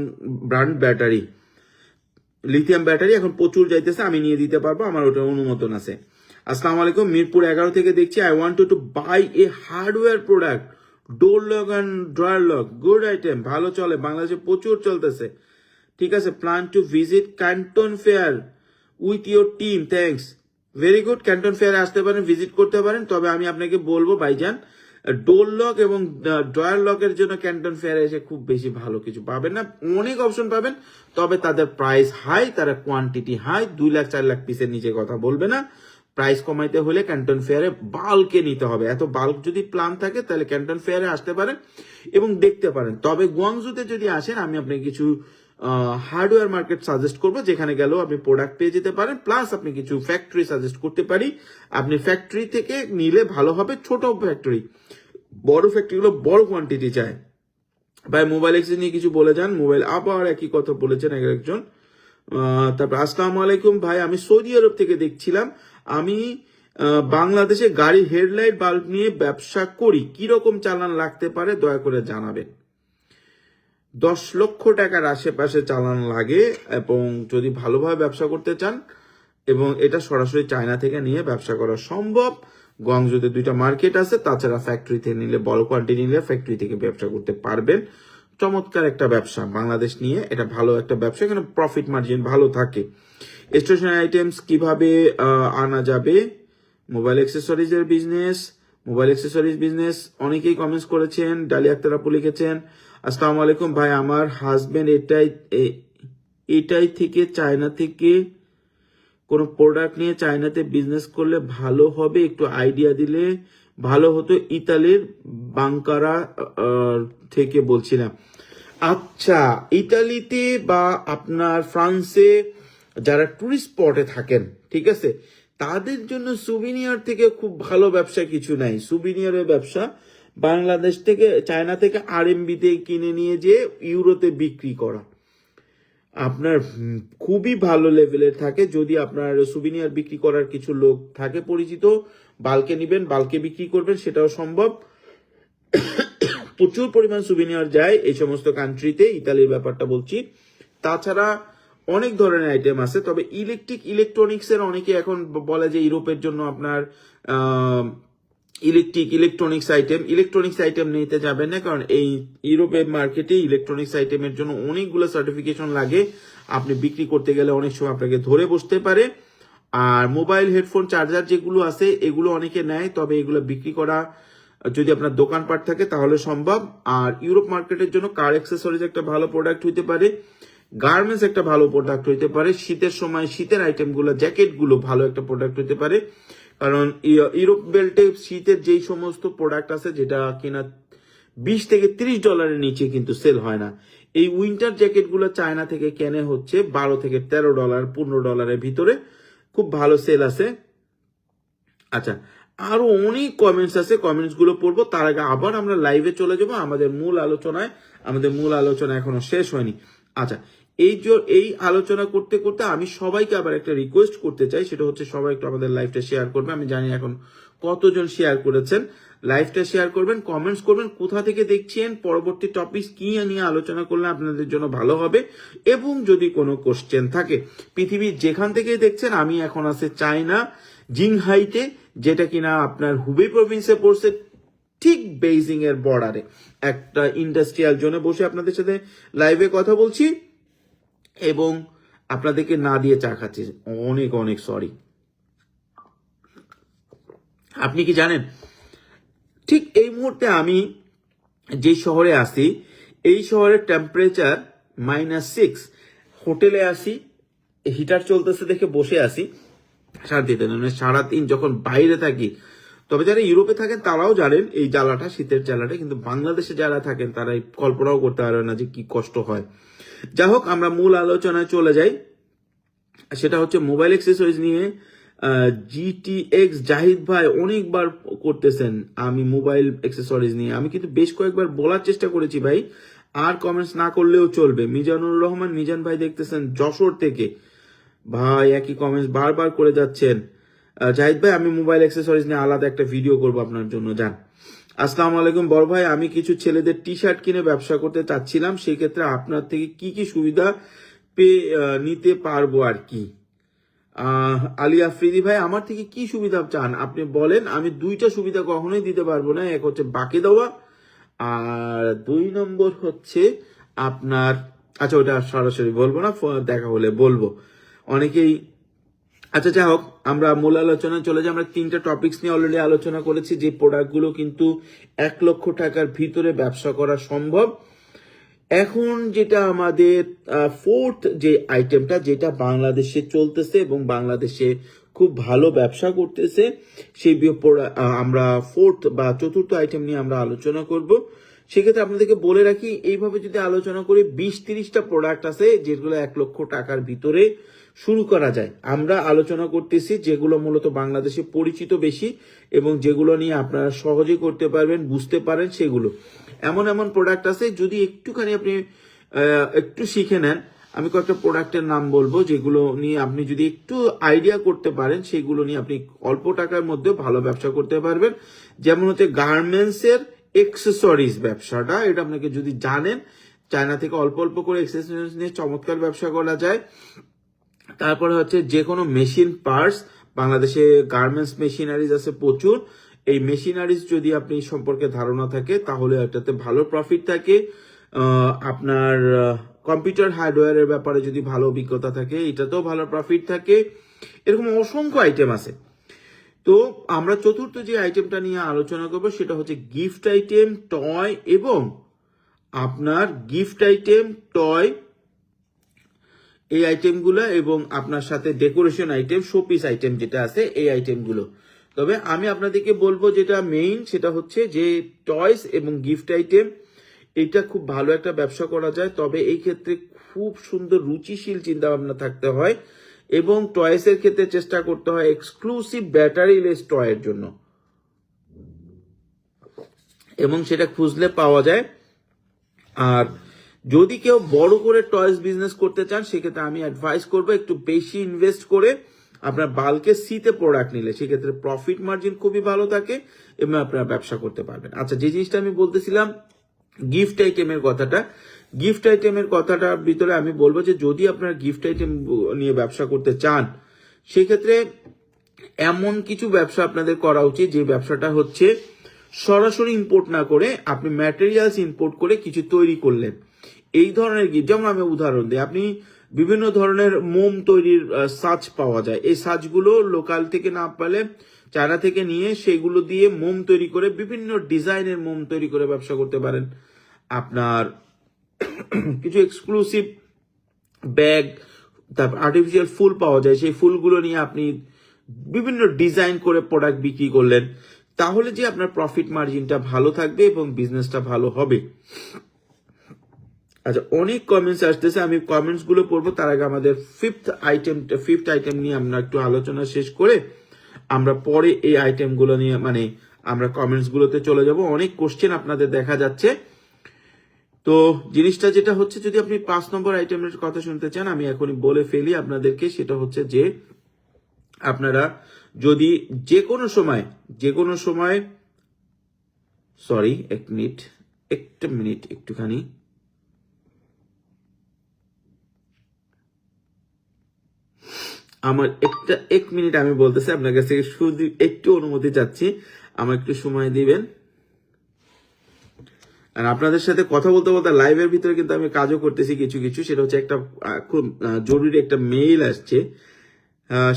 ব্র্যান্ড ব্যাটারি। লিথিয়াম ব্যাটারি এখন প্রচুর যাইতেছে, আমি নিয়ে দিতে পারবো, আমার ওটা অনুমোদন আছে। আসসালামু আলাইকুম, মিরপুর 11 থেকে দেখছি। I want to buy a hardware product, door lock and drawer lock, good item, ভালো চলে, বাংলাদেশে প্রচুর চলতেছে। ঠিক আছে, plan to visit Canton fair with your team, thanks. Very good, Canton ফেয়ারে আসতে পারেন, ভিজিট করতে পারেন। তবে আমি আপনাকে বলবো ভাইজান, ডোর লক এবং ড্রয়ার লকের জন্য ক্যান্টন ফেয়ারে এসে খুব বেশি ভালো কিছু পাবেন না। অনেক অপশন পাবেন, তবে তাদের প্রাইস হাই, তারা কোয়ান্টিটি হাই। 2 লাখ 4 লাখ পিসের নিচে কথা বলবে না। প্রাইস কমাইতে হলে ক্যান্টন ফেয়ারে বাল্কে নিতে হবে। এত বাল্ক যদি প্ল্যান থাকে তাহলে ক্যান্টন ফেয়ারে আসতে পারেন এবং দেখতে পারেন। তবে গুয়াংজুতে যদি আসেন, আমি আপনাকে কিছু হার্ডওয়্যার মার্কেট সাজেস্ট করবো, যেখানে গেলেও আপনি প্রোডাক্ট পেয়ে যেতে পারেন। প্লাস আপনি কিছু ফ্যাক্টরি সাজেস্ট করতে পারি, আপনি ফ্যাক্টরি থেকে নিলে ভালো হবে। ছোট ফ্যাক্টরি, বড় ফ্যাক্টরিগুলো বড় কোয়ান্টিটি চায়। ভাই মোবাইল এক্সচেঞ্জ নিয়ে কিছু বলে যান। মোবাইল আবার একই কথা বলেছেন একজন। তারপর আসসালামু আলাইকুম ভাই, আমি সৌদি আরব থেকে দেখছিলাম। আমি বাংলাদেশে গাড়ির হেডলাইট বাল্ব নিয়ে ব্যবসা করি, কিরকম চালান লাগতে পারে দয়া করে জানাবেন। 10 লক্ষ টাকার আশেপাশে চালান লাগে, এবং যদি ভালোভাবে ব্যবসা করতে চান, এবং এটা সরাসরি চায়না থেকে নিয়ে ব্যবসা করা সম্ভব। গুয়াংজুতে 2টা মার্কেট আছে, তাছাড়া ফ্যাক্টরি থেকে নিলে, বড় কোয়ান্টিটি নিলে ফ্যাক্টরি থেকে ব্যবসা করতে পারবেন। চমৎকার একটা ব্যবসা, বাংলাদেশ নিয়ে এটা ভালো একটা ব্যবসা, এখানে প্রফিট মার্জিন ভালো থাকে। স্টেশনারি আইটেমস কিভাবে আনা যাবে? মোবাইল অ্যাক্সেসরিজের বিজনেস, মোবাইল অ্যাক্সেসরিজ বিজনেস অনেকেই কমেন্টস করেছেন। ডালি আক্তার আপু লিখেছেন, আসসালামু আলাইকুম ভাই, আমার হাজবেন্ড এটাই থেকে চায়না থেকে কোনো প্রোডাক্ট নিয়ে চায়নাতে বিজনেস করলে ভালো হবে, একটু আইডিয়া দিলে ভালো হতো। ইতালির বাঙ্কারা থেকে বলছিলাম। আচ্ছা, ইতালিতে বা আপনার ফ্রান্সে যারা টুরিস্ট স্পটে থাকেন, ঠিক আছে, তাদের জন্য সুভিনিয়ার থেকে খুব ভালো ব্যবসা কিছু নাই। সুভিনিয়ারের ব্যবসা বাংলাদেশ থেকে, চায়না থেকে আরএমবিতে কিনে নিয়ে যেয়ে ইউরোতে বিক্রি করা আপনার খুবই ভালো লেভেলের থাকে। যদি আপনার সুভিনিয়ার বিক্রি করার কিছু লোক থাকে পরিচিত, বাল্কে নিবেন, বাল্কে বিক্রি করবেন, সেটাও সম্ভব। প্রচুর পরিমাণ সুভিনিয়ার যায় এই সমস্ত কান্ট্রিতে, ইতালির ব্যাপারটা বলছি। তাছাড়া অনেক ধরনের আইটেম আছে, তবে ইলেকট্রনিক্স এর অনেকে এখন বলে যে ইউরোপের জন্য আপনার ইলেকট্রনিক্স আইটেম নিতে যাবেন না, কারণ এই ইউরোপের মার্কেটে ইলেকট্রনিক্স আইটেমের জন্য অনেকগুলো সার্টিফিকেশন লাগে। আপনি বিক্রি করতে গেলে অনেক সময় আপনাকে ধরে বসতে পারে। আর মোবাইল হেডফোন চার্জার যেগুলো আছে এগুলো অনেকে নেয়, তবে এগুলো বিক্রি করা যদি আপনার দোকানপাট থাকে তাহলে সম্ভব। আর ইউরোপ মার্কেটের জন্য কার অ্যাক্সেসরিজ একটা ভালো প্রোডাক্ট হইতে পারে, গার্মেন্টস একটা ভালো প্রোডাক্ট হইতে পারে, শীতের সময় শীতের আইটেমগুলো, জ্যাকেটগুলো ভালো একটা প্রোডাক্ট হইতে পারে। কারণ ইউরোপ বেল্টে শীতের যেই সমস্ত প্রোডাক্ট আছে যেটা কিনা $20 থেকে $30 নিচে কিন্তু সেল হয় না। এই উইন্টার জ্যাকেটগুলো চায়না থেকে কেনে হচ্ছে $12 থেকে $13, $15 ভিতরে, খুব ভালো সেল আছে। আচ্ছা, আরো অনেক কমেন্টস আছে, কমেন্টস গুলো পড়বো। তার আগে আবার আমরা লাইভে চলে যাবো আমাদের মূল আলোচনায়। আমাদের মূল আলোচনা এখনো শেষ হয়নি। আচ্ছা, এই আলোচনা করতে করতে আমি সবাইকে আবার একটা রিকোয়েস্ট করতে চাই, সেটা হচ্ছে সবাই একটু আমাদের লাইভটা শেয়ার করবে। আমি জানি এখন কতজন শেয়ার করেছেন, লাইভটা শেয়ার করবেন, কমেন্টস করবেন, কোথা থেকে দেখছেন, পরবর্তী টপিক কি নিয়ে আলোচনা করলে আপনাদের জন্য ভালো হবে, এবং যদি কোনো কোশ্চেন থাকে। পৃথিবীর যেখান থেকে দেখছেন, আমি এখন আছে চায়না জিংহাইতে, যেটা কিনা আপনার হুবেই প্রভিন্সে পড়ছে, ঠিক বেইজিং এর বর্ডারে একটা ইন্ডাস্ট্রিয়াল জোনে বসে আপনাদের সাথে লাইভে কথা বলছি, এবং আপনাদেরকে না দিয়ে চা খাচ্ছি, অনেক অনেক সরি। আপনি কি জানেন, ঠিক এই মুহূর্তে আমি যে শহরে আছি, এই শহরের টেম্পারেচার -6। হোটেলে আসি, হিটার চলতেছে দেখে বসে আছি শান্তিতে। সারাদিন যখন বাইরে থাকি তবে যারা ইউরোপে থাকেন তারাও জানেন এই জ্বালাটা, শীতের জ্বালাটা, কিন্তু বাংলাদেশে যারা থাকেন তারা এই কল্পনাও করতে পারে না যে কি কষ্ট হয়। যাই হোক, আমরা মূল আলোচনায় চলে যাই। সেটা হচ্ছে মোবাইল অ্যাক্সেসরিজ নিয়ে। জিটিএক্স জাহিদ ভাই অনেকবার করতেছেন আমি মোবাইল অ্যাক্সেসরিজ নিয়ে, আমি কিন্তু বেশ কয়েকবার বলার চেষ্টা করেছি ভাই, আর কমেন্টস না করলেও চলবে। মিজানুর রহমান মিজান ভাই দেখতেছেন যশোর থেকে, ভাই একই কমেন্টস বারবার করে যাচ্ছেন। জাহিদ ভাই, আমি মোবাইল অ্যাক্সেসরিজ নিয়ে আলাদা একটা ভিডিও করবো আপনার জন্য, যান। আসসালামু আলাইকুম বড় ভাই, আমি কিছু ছেলেদের টি শার্ট কিনে ব্যবসা করতে চাচ্ছিলাম, সেই ক্ষেত্রে আপনার থেকে কি কি সুবিধা পেয়ে নিতে পারবো আর কি। আলী আফ্রিদি ভাই, আমার থেকে কি সুবিধা চান আপনি বলেন, আমি দুইটা সুবিধা কখনোই দিতে পারবো না। এক হচ্ছে বাকি দেওয়া, আর 2 নম্বর হচ্ছে আপনার, আচ্ছা ওটা সরাসরি বলবো না, দেখা হলে বলবো অনেকেই। আচ্ছা যাই হোক, আমরা মূল আলোচনায় চলে যাই। আমরা 3টা টপিকস নিয়ে অলরেডি আলোচনা করেছি, যে প্রোডাক্টগুলো কিন্তু 1 লক্ষ টাকার ভিতরে ব্যবসা করা সম্ভব। এখন যেটা আমাদের ফোর্থ যে আইটেমটা, যেটা বাংলাদেশে চলতেছে এবং বাংলাদেশে খুব ভালো ব্যবসা করতেছে, সেই আমরা ফোর্থ বা চতুর্থ আইটেম নিয়ে আমরা আলোচনা করব। সেক্ষেত্রে আপনাদেরকে বলে রাখি, এইভাবে যদি আলোচনা করি 20-30টা প্রোডাক্ট আছে যেগুলো 1 লক্ষ টাকার ভিতরে শুরু করা যায়। আমরা আলোচনা করতেছি যেগুলো মূলত বাংলাদেশে পরিচিত বেশি এবং যেগুলো নিয়ে আপনারা সহজে করতে পারবেন, বুঝতে পারেন সেগুলো। এমন এমন প্রোডাক্ট আছে, যদি একটুখানি আপনি একটু শিখে নেন, আমি কয়েকটা প্রোডাক্টের নাম বলবো যেগুলো নিয়ে আপনি যদি একটু আইডিয়া করতে পারেন, সেগুলো নিয়ে আপনি অল্প টাকার মধ্যে ভালো ব্যবসা করতে পারবেন। যেমন হচ্ছে গার্মেন্টসের এক্সেসরিজ ব্যবসাটা, এটা আপনাকে যদি জানেন, চায়না থেকে অল্প অল্প করে এক্সেসরিজ নিয়ে চমৎকার ব্যবসা করা যায়। তারপরে হচ্ছে যে কোনো মেশিন পার্টস, বাংলাদেশে গার্মেন্টস মেশিনারিজ আছে প্রচুর, এই মেশিনারিজ যদি আপনি সম্পর্কে ধারণা থাকে তাহলে এটাতে ভালো প্রফিট থাকে। আপনার কম্পিউটার হার্ডওয়্যারের ব্যাপারে যদি ভালো অভিজ্ঞতা থাকে, এটাতেও ভালো প্রফিট থাকে। এরকম অসংখ্য আইটেম আছে। তো আমরা চতুর্থ যে আইটেমটা নিয়ে আলোচনা করবো সেটা হচ্ছে গিফট আইটেম, টয় এবং আপনার গিফট আইটেম, টয়, এই আইটেমগুলো এবং আপনার সাথে ডেকোরেশন আইটেম, শোপিস আইটেম যেটা আছে, এই আইটেমগুলো। তবে আমি আপনাদেরকে বলবো যেটা মেইন, সেটা হচ্ছে যে টয়স এবং গিফট আইটেম, এটা খুব ভালো একটা ব্যবসা করা যায়। তবে এই ক্ষেত্রে খুব সুন্দর রুচিশীল চিন্তা ভাবনা থাকতে হয় এবং টয়েসের ক্ষেত্রে চেষ্টা করতে হয় এক্সক্লুসিভ ব্যাটারি লেস টয়ের জন্য, এবং সেটা খুঁজলে পাওয়া যায়। আর যদি কেউ বড় করে টয়েস বিজনেস করতে চান, সেক্ষেত্রে আমি অ্যাডভাইস করবো একটু বেশি ইনভেস্ট করে আপনার বাল্কে সিতে প্রোডাক্ট নিলে, সেক্ষেত্রে প্রফিট মার্জিন খুবই ভালো থাকে এবং আপনারা ব্যবসা করতে পারবেন। আচ্ছা, যে জিনিসটা আমি বলতেছিলাম গিফট আইটেমের কথাটা, গিফট আইটেমের কথাটার ভিতরে আমি বলবো যে যদি আপনারা গিফট আইটেম নিয়ে ব্যবসা করতে চান, সেক্ষেত্রে এমন কিছু ব্যবসা আপনাদের করা উচিত যে ব্যবসাটা হচ্ছে সরাসরি ইম্পোর্ট না করে আপনি ম্যাটেরিয়ালস ইম্পোর্ট করে কিছু তৈরি করলেন। এই ধরনের গিফট, যেমন আমি উদাহরণ দিই, আপনি বিভিন্ন ধরনের মোম তৈরির সাজ পাওয়া যায়, এই সাজগুলো লোকাল থেকে না পেলে চায়না থেকে নিয়ে সেগুলো দিয়ে মোম তৈরি করে, বিভিন্ন ডিজাইনের মোম তৈরি করে ব্যবসা করতে পারেন। আপনার কিছু এক্সক্লুসিভ ব্যাগ, তারপর আর্টিফিশিয়াল ফুল পাওয়া যায়, সেই ফুলগুলো নিয়ে আপনি বিভিন্ন ডিজাইন করে প্রোডাক্ট বিক্রি করলেন, তাহলে যে আপনার প্রফিট মার্জিনটা ভালো থাকবে এবং বিজনেসটা ভালো হবে। আচ্ছা, অনেক কমেন্টস আসতেছে, আমি কমেন্টস গুলো পড়বো। তার আগে আমাদের ফিফথ আইটেম নিয়ে আমরা একটু আলোচনা শেষ করে আমরা পরে এই আইটেম গুলো নিয়ে আমরা কমেন্টস গুলোতে চলে যাব। অনেক কোশ্চেন আপনাদের দেখা যাচ্ছে। তো জিনিসটা যেটা হচ্ছে, যদি আপনি 5 নম্বর আইটেমের কথা শুনতে চান, আমি এখনই বলে ফেলি আপনাদেরকে, সেটা হচ্ছে যে আপনারা যদি যে কোনো সময় সরি একটা মিনিট একটুখানি, আমার এক মিনিট আমি বলতেছি আপনার কাছ থেকে, শুধু একটু অনুমতি চাচ্ছি, আমার একটু সময় দিবেন। আর আপনাদের সাথে কথা বলতে বলতে লাইভের ভিতরে কিন্তু আমি কাজও করতেছি কিছু, সেটা হচ্ছে একটা খুব জরুরি একটা মেইল আসছে।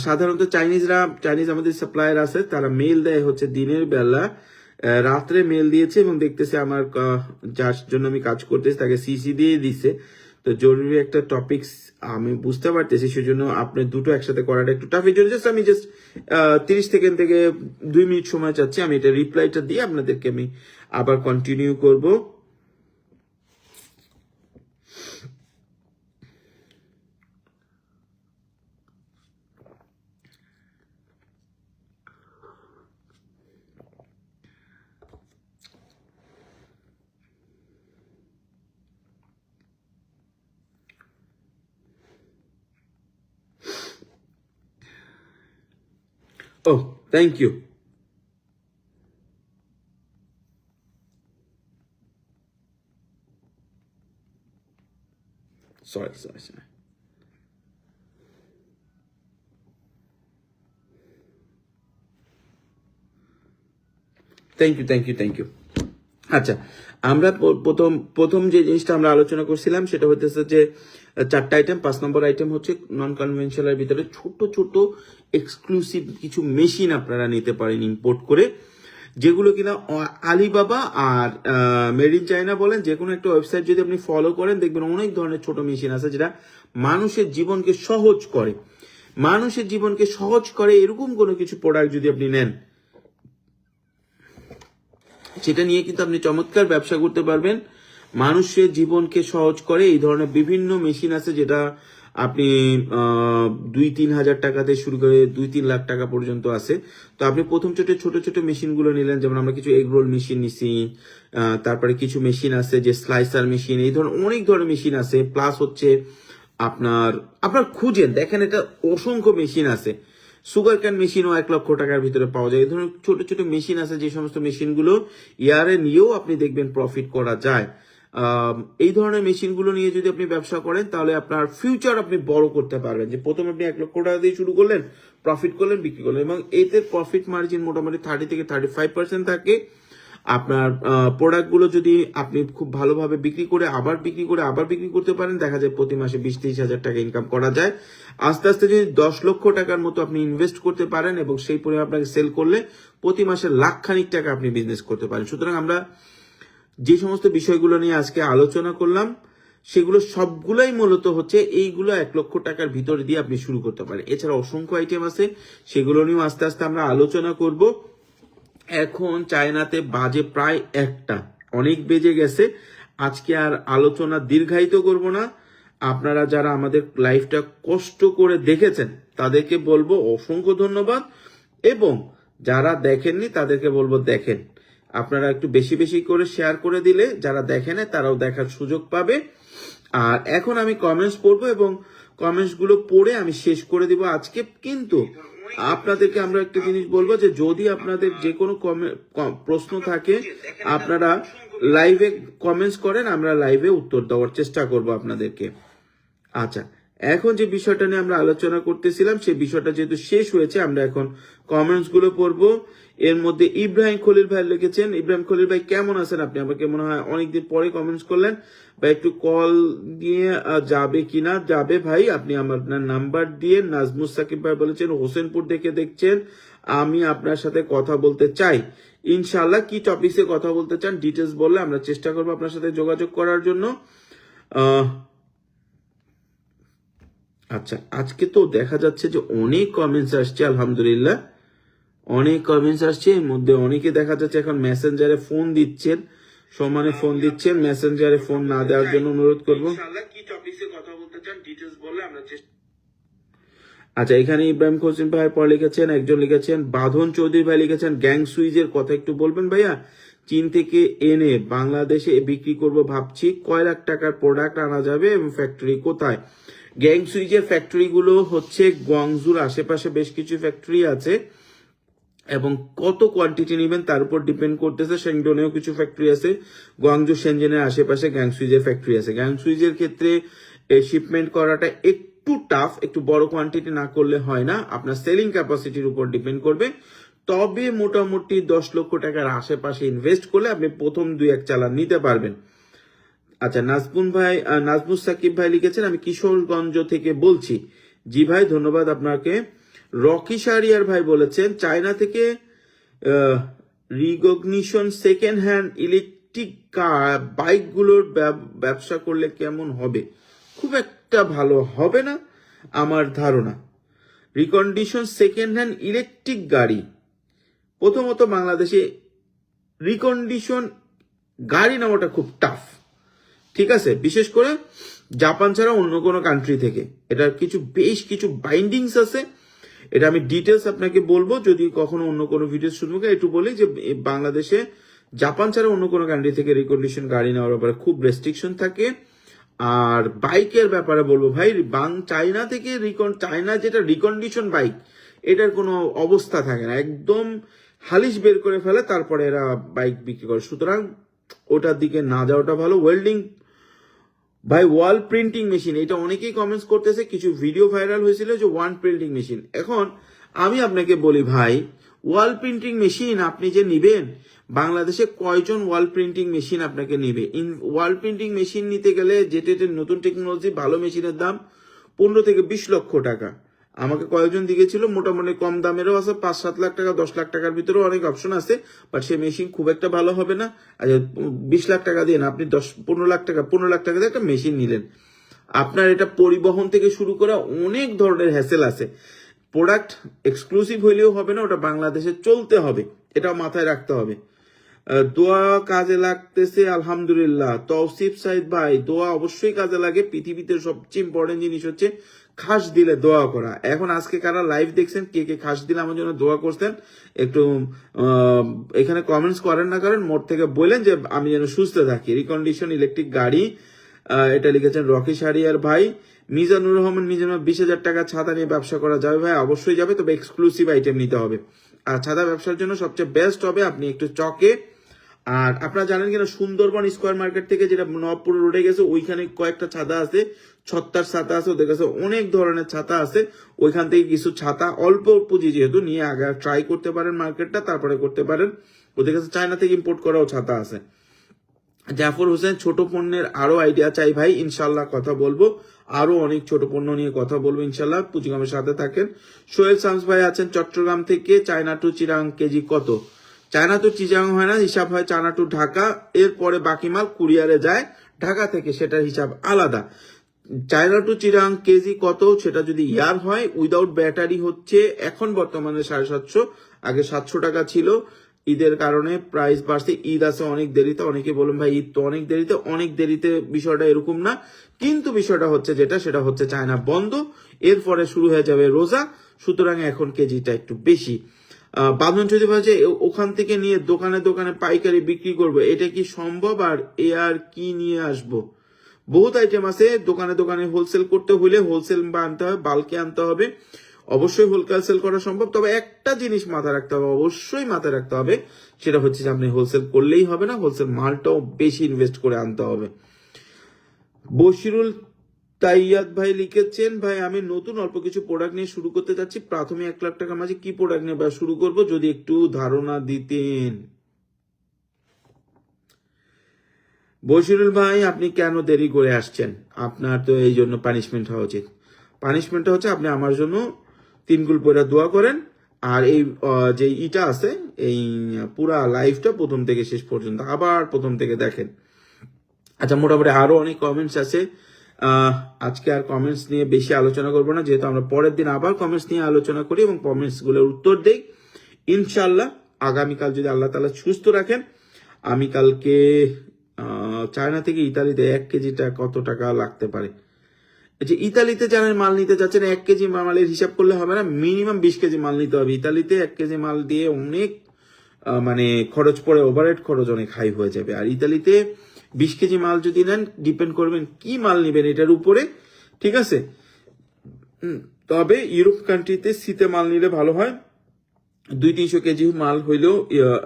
সাধারণত চাইনিজ আমাদের সাপ্লায়ার আছে, তারা মেইল দেয় হচ্ছে দিনের বেলা, রাত্রে মেইল দিয়েছে এবং দেখতেছে আমার যার জন্য আমি কাজ করতেছি তাকে সিসি দিয়ে দিছে। তো তো জরুরি একটা টপিকস আমি বুঝতে পারতেছি, সেজন্য আপনি দুটো একসাথে করাটা একটু টাফ। এই জন্য আমি জাস্ট 30 সেকেন্ড থেকে 2 মিনিট সময় চাচ্ছি, আমি এটা রিপ্লাইটা দিয়ে আপনাদেরকে আমি আবার কন্টিনিউ করব। Oh, thank you. Sorry. Thank you. আচ্ছা, আমরা প্রথম যে জিনিসটা আমরা আলোচনা করছিলাম সেটা হচ্ছে যে 4টা আইটেম। 5 নম্বর আইটেম হচ্ছে নন কনভেনশনাল ভিতরে ছোট ছোট এক্সক্লুসিভ কিছু মেশিন আপনারা নিতে পারেন ইম্পোর্ট করে, যেগুলো কিনা আলিবাবা আর মেড ইন চায়না বলেন, যে কোনো একটা ওয়েবসাইট যদি আপনি ফলো করেন দেখবেন অনেক ধরনের ছোট মেশিন আছে যেটা মানুষের জীবনকে সহজ করে এরকম কোনো কিছু প্রোডাক্ট যদি আপনি নেন, সেটা নিয়ে কিন্তু আপনি চমৎকার ব্যবসা করতে পারবেন। মানুষের জীবনকে সহজ করে এই ধরনের বিভিন্ন মেশিন আছে, যেটা আপনি 2-3 হাজার টাকাতে শুরু করে 2-3 লাখ টাকা পর্যন্ত আছে। তো আপনি প্রথম ছোট ছোট মেশিনগুলো নিলেন, যেমন আমরা কিছু এগ রোল মেশিন নিছি, তারপরে কিছু মেশিন আছে যে স্লাইসার মেশিন, এই ধরনের অনেক ধরনের মেশিন আছে। প্লাস হচ্ছে আপনার খুঁজেন দেখেন, এটা অসংখ্য মেশিন আছে। সুগার ক্যান মেশিনও 1 লক্ষ টাকার ভিতরে পাওয়া যায়। এই ধরনের ছোট ছোট মেশিন আছে, যে সমস্ত মেশিনগুলো ইয়ারে নিয়েও আপনি দেখবেন প্রফিট করা যায়। এই ধরনের মেশিনগুলো নিয়ে যদি আপনি ব্যবসা করেন তাহলে আপনার ফিউচার আপনি বড় করতে পারবেন। যে প্রথমে আপনি 1 লক্ষ টাকা দিয়ে শুরু করলেন, প্রফিট করলেন, বিক্রি করলেন, এবং এতে প্রফিট মার্জিন মোটামুটি 30 থেকে 35% থাকে। আপনার প্রোডাক্টগুলো যদি আপনি খুব ভালোভাবে বিক্রি করে আবার বিক্রি করতে পারেন, দেখা যায় প্রতি মাসে 20-30 হাজার টাকা ইনকাম করা যায়। আস্তে আস্তে যদি 10 লক্ষ টাকার মতো আপনি ইনভেস্ট করতে পারেন এবং সেই পরিমাণ আপনাকে সেল করলে প্রতি মাসে লাখখানিক টাকা আপনি বিজনেস করতে পারেন। সুতরাং আমরা যে সমস্ত বিষয়গুলো নিয়ে আজকে আলোচনা করলাম সেগুলো সবগুলাই মূলত হচ্ছে এইগুলো 1 লক্ষ টাকার ভিতরে দিয়ে আপনি শুরু করতে পারেন। এছাড়া অসংখ্য আইটেম আছে, সেগুলো নিয়েও আস্তে আস্তে আমরা আলোচনা করব। এখন চায়নাতে বাজে প্রায় 1টা, অনেক বেজে গেছে। আজকে আর আলোচনা দীর্ঘায়িত করব না। আপনারা যারা আমাদের লাইফটা কষ্ট করে দেখেছেন তাদেরকে বলবো অসংখ্য ধন্যবাদ, এবং যারা দেখেননি তাদেরকে বলবো দেখেন। আপনারা একটু বেশি বেশি করে শেয়ার করে দিলে যারা দেখেন তারাও দেখার সুযোগ পাবে। আর এখন আমি কমেন্টস পড়বো এবং কমেন্টস গুলো পড়ে আমি শেষ করে দিব আজকে। কিন্তু আপনাদেরকে আমরা একটা জিনিস বলবো, যে যদি আপনাদের যে কোনো প্রশ্ন থাকে আপনারা লাইভে কমেন্টস করেন, আমরা লাইভে উত্তর দেওয়ার চেষ্টা করব আপনাদেরকে। আচ্ছা, এখন যে বিষয়টা নিয়ে আমরা আলোচনা করতেছিলাম সেই বিষয়টা যেহেতু শেষ হয়েছে, আমরা এখন কমেন্টস গুলো পড়বো। এর মধ্যে ইব্রাহিম খলিল ভাই লিখেছেন। ইব্রাহিম খলিল ভাই কেমন আছেন আপনি? আমাকে মনে হয় অনেকদিন পরে কমেন্টস করলেন বা একটু কল দিয়ে যাবে কিনা। যাবে ভাই, আপনি আমার নাম্বার দিয়ে। নাজমুস সাকিব ভাই বলেছেন হোসেনপুর থেকে দেখছেন, আমি আপনার সাথে কথা বলতে চাই। ইনশাআল্লাহ কি টপিকসে কথা বলতে চান ডিটেলস বললে আমরা চেষ্টা করবো আপনার সাথে যোগাযোগ করার জন্য। আচ্ছা, আজকে তো দেখা যাচ্ছে যে অনেক কমেন্টস আসছে, আলহামদুলিল্লাহ অনেক কমেন্টস আসছে। এর মধ্যে অনেকে দেখা যাচ্ছে এখন মেসেঞ্জারে ফোন দিচ্ছেন, সমানে ফোন দিচ্ছেন। মেসেঞ্জারে ফোন না দেওয়ার জন্য অনুরোধ করবো। আচ্ছা, এখানে ইব্রাহিম হোসেন ভাই পর লিখেছেন, একজন লিখেছেন বাঁধন চৌধুরী ভাই লিখেছেন গ্যাং সুইজের কথা একটু বলবেন ভাইয়া। চীন থেকে এনে বাংলাদেশে বিক্রি করব ভাবছি, কয় লাখ টাকার প্রোডাক্ট আনা যাবে এবং ফ্যাক্টরি কোথায়? গ্যাং সুইজের ফ্যাক্টরি গুলো হচ্ছে গুয়াংজুর আশেপাশে বেশ কিছু ফ্যাক্টরি আছে, এবং কত কোয়ান্টিটি নেবেন তার উপর ডিপেন্ড করতেছে। শেংডনেও কিছু ফ্যাক্টরি আছে, গুয়াংজু শেনজেনের আশেপাশে গ্যাং সুইজের ফ্যাক্টরি আছে। গ্যাং সুইজের ক্ষেত্রে শিপমেন্ট করাটা একটু টাফ, একটু বড় কোয়ান্টিটি না করলে হয় না, আপনার সেলিং ক্যাপাসিটির উপর ডিপেন্ড করবে। তবে মোটামুটি 10 লক্ষ টাকার আশেপাশে ইনভেস্ট করলে আপনি প্রথম 2-1 চালান নিতে পারবেন। আচ্ছা, নাজমুস সাকিব ভাই লিখেছেন আমি কিশোরগঞ্জ থেকে বলছি। জি ভাই, ধন্যবাদ আপনাকে। রকি শাহরিয়ার ভাই বলেছেন চায়না থেকে রিকগনিশন সেকেন্ড হ্যান্ড ইলেকট্রিক বাইকগুলোর ব্যবসা করলে কেমন হবে? খুব একটা ভালো হবে না আমার ধারণা। রিকন্ডিশন সেকেন্ড হ্যান্ড ইলেকট্রিক গাড়ি, প্রথমত বাংলাদেশে রিকন্ডিশন গাড়ি নেওয়াটা খুব টাফ, ঠিক আছে, বিশেষ করে জাপান ছাড়া অন্য কোনো কান্ট্রি থেকে। এটার বেশ কিছু বাইন্ডিংস আছে, এটা আমি ডিটেলস আপনাকে বলবো যদি কখনো অন্য কোনো ভিডিও শুনবো। একটু বলি যে বাংলাদেশে জাপান ছাড়া অন্য কোনো কান্ট্রি থেকে রিকন্ডিশন গাড়ি নেওয়ার ব্যাপারে খুব রেস্ট্রিকশন থাকে। আর বাইকের ব্যাপারে বলবো ভাই, চায়না থেকে চায়না যেটা রিকন্ডিশন বাইক, এটার কোনো অবস্থা থাকে না, একদম হালিশ বের করে ফেলে, তারপরে এরা বাইক বিক্রি করে। সুতরাং ওটার দিকে না যাওয়াটা ভালো। ওয়েল্ডিং ভাই, ওয়াল প্রিন্টিং মেশিন, এটা অনেকেই কমেন্টস করতেছে, কিছু ভিডিও ভাইরাল হয়েছিল যে ওয়াল প্রিন্টিং মেশিন। এখন আমি আপনাকে বলি ভাই, ওয়াল প্রিন্টিং মেশিন আপনি যে নিবেন, বাংলাদেশে কয়জন ওয়াল প্রিন্টিং মেশিন আপনাকে নিবে? ওয়াল প্রিন্টিং মেশিন নিতে গেলে যেটা নতুন টেকনোলজি, ভালো মেশিনের দাম 15 থেকে 20 লক্ষ টাকা। আমাকে কয়েকজন দিয়েছিল, মোটামুটি কম দামেরও আছে, 5-7 লাখ টাকা, 10 লাখ টাকার ভিতরেও অনেক অপশন আছে, বাট সেই মেশিন খুব একটা ভালো হবে না। আর 20 লাখ টাকা দিয়ে না, আপনি 15 লাখ টাকা দিয়ে একটা মেশিন নিলেন, আপনার এটা পরিবহন থেকে শুরু করে অনেক ধরনের হ্যাসেল আছে। প্রোডাক্ট এক্সক্লুসিভ হইলেও হবে না, ওটা বাংলাদেশে চলতে হবে, এটা মাথায় রাখতে হবে। দোয়া কাজে লাগতেছে আলহামদুলিল্লাহ। তৌসিফ সাইদ ভাই, দোয়া অবশ্যই কাজে লাগে। পৃথিবীতে সবচেয়ে ইম্পর্টেন্ট জিনিস হচ্ছে খাস দিলে দোয়া করা। এখন আজকে কারা লাইভ দেখছেন, কে কে খাস দিলে আমার জন্য দোয়া করছেন, একটু এখানে কমেন্টস করেন না, কারণ মোট থেকে বললেন যে আমি যেন সুস্থ থাকি। রিকন্ডিশন ইলেকট্রিক গাড়ি, এটা লিখেছেন রকি শারিয়ার ভাই। মিজানুর রহমান, 20,000 টাকা ছাতা নিয়ে ব্যবসা করা যাবে ভাই? অবশ্যই যাবে, তবে এক্সক্লুসিভ আইটেম নিতে হবে। আর ছাতা ব্যবসার জন্য সবচেয়ে বেস্ট হবে আপনি একটু চকে, আর আপনারা জানেন কিনা, সুন্দরবন স্কোয়ার মার্কেট থেকে যেটা নবপুর রোডে গেছে, ওইখানে কয়েকটা ছাতা আছে, 6টার ছাতা আছে, ওদের কাছে অনেক ধরনের ছাতা আছে। ওইখান থেকে কিছু ছাতা অল্প পুঁজি যেহেতু নিয়ে আগে ট্রাই করতে পারেন মার্কেটটা, তারপরে করতে পারেন। ওদের কাছে চায়না থেকে ইম্পোর্ট করাও ছাতা আছে। জাফর হোসেন, ছোট পণ্যের আরো আইডিয়া চাই ভাই, ইনশাল্লাহ কথা বলবো, আরো অনেক ছোট পণ্য নিয়ে কথা বলবো ইনশাল্লাহ, পুঁজিগামের সাথে থাকেন। সোহেল শামস ভাই আছেন চট্টগ্রাম থেকে, চায়না টু চিরাং কেজি কত? চায়না টু চিরাং হয় না, হিসাব হয় চায়না টু ঢাকা, এরপরে বাকি মাল কুরিয়ারে যায় ঢাকা থেকে, সেটার হিসাব আলাদা। চায়না টু চিরাং কেজি কত, সেটা যদি ইয়ার হয় উইদাউট ব্যাটারি হচ্ছে এখন বর্তমানে 750, আগে 700 টাকা ছিল। ঈদের কারণে প্রাইস বাড়ছে, ঈদ আছে অনেক দেরিতে, অনেকে বলুন ভাই ঈদ তো অনেক দেরিতে, বিষয়টা এরকম না, কিন্তু বিষয়টা হচ্ছে সেটা হচ্ছে চায়না বন্ধ, এরপরে শুরু হয়ে যাবে রোজা, সুতরাং এখন কেজিটা একটু বেশি। বাঁধন যদি ভাবছে ওখান থেকে নিয়ে দোকানে দোকানে পাইকারি বিক্রি করবো, এটা কি সম্ভব? আর এ আর কি নিয়ে আসবো? বহুত আইটেম আছে, দোকানে দোকানে হোলসেল করতে হলে হোলসেল আনতে হবে, বাল্কে আনতে হবে, অবশ্যই হোলসেল করা সম্ভব। তবে একটা জিনিস মাথায় রাখতে হবে, অবশ্যই মাথায় রাখতে হবে, সেটা হচ্ছে যে আপনি হোলসেল করলেই হবে না, হোলসেল মালটাও বেশি ইনভেস্ট করে আনতে হবে। বশিরুল তাইয়াদ ভাই লিখেছেন, ভাই আমি নতুন অল্প কিছু প্রোডাক্ট নিয়ে শুরু করতে চাচ্ছি, প্রাথমিক 1 লাখ টাকার মাঝে কি প্রোডাক্ট নিয়ে শুরু করব, যদি একটু ধারণা দিতেন। বশিরুল ভাই, আপনি কেন দেরি করে আসছেন? আপনার তো এই জন্য পানিশমেন্ট হওয়া উচিত। পানিশমেন্টটা হচ্ছে আপনি আমার জন্য 3 গুল পয়রা দোয়া করেন, আর এই যে ইটা আছে, এই পুরা লাইফটা প্রথম থেকে শেষ পর্যন্ত আবার প্রথম থেকে দেখেন। আচ্ছা, মোটামুটি আরো অনেক কমেন্টস আছে, আজকে আর কমেন্টস নিয়ে বেশি আলোচনা করবো না, যেহেতু আমরা পরের দিন আবার কমেন্টস নিয়ে আলোচনা করি এবং কমেন্টস গুলোর উত্তর দেই ইনশাল্লাহ। আগামীকাল যদি আল্লাহ তাআলা সুস্থ রাখেন, আমি কালকে চায়না থেকে ইতালিতে 1 কেজিটা কত টাকা লাগতে পারে। যে ইতালিতে যারা মাল নিতে যাচ্ছেন, 1 কেজি মালের হিসাব করলে হবে না, মিনিমাম 20 কেজি মাল নিতে হবে। ইতালিতে 1 কেজি মাল দিয়ে অনেক মানে খরচ পড়ে, ওভারহেড খরচ অনেক হাই হয়ে যাবে। আর ইতালিতে 20 কেজি মাল যদি নেন, ডিপেন্ড করবেন কি মাল নেবেন এটার উপরে, ঠিক আছে। তবে ইউরোপ কান্ট্রিতে শীতে মাল নিলে ভালো হয়, 200-300 কেজি মাল হইলেও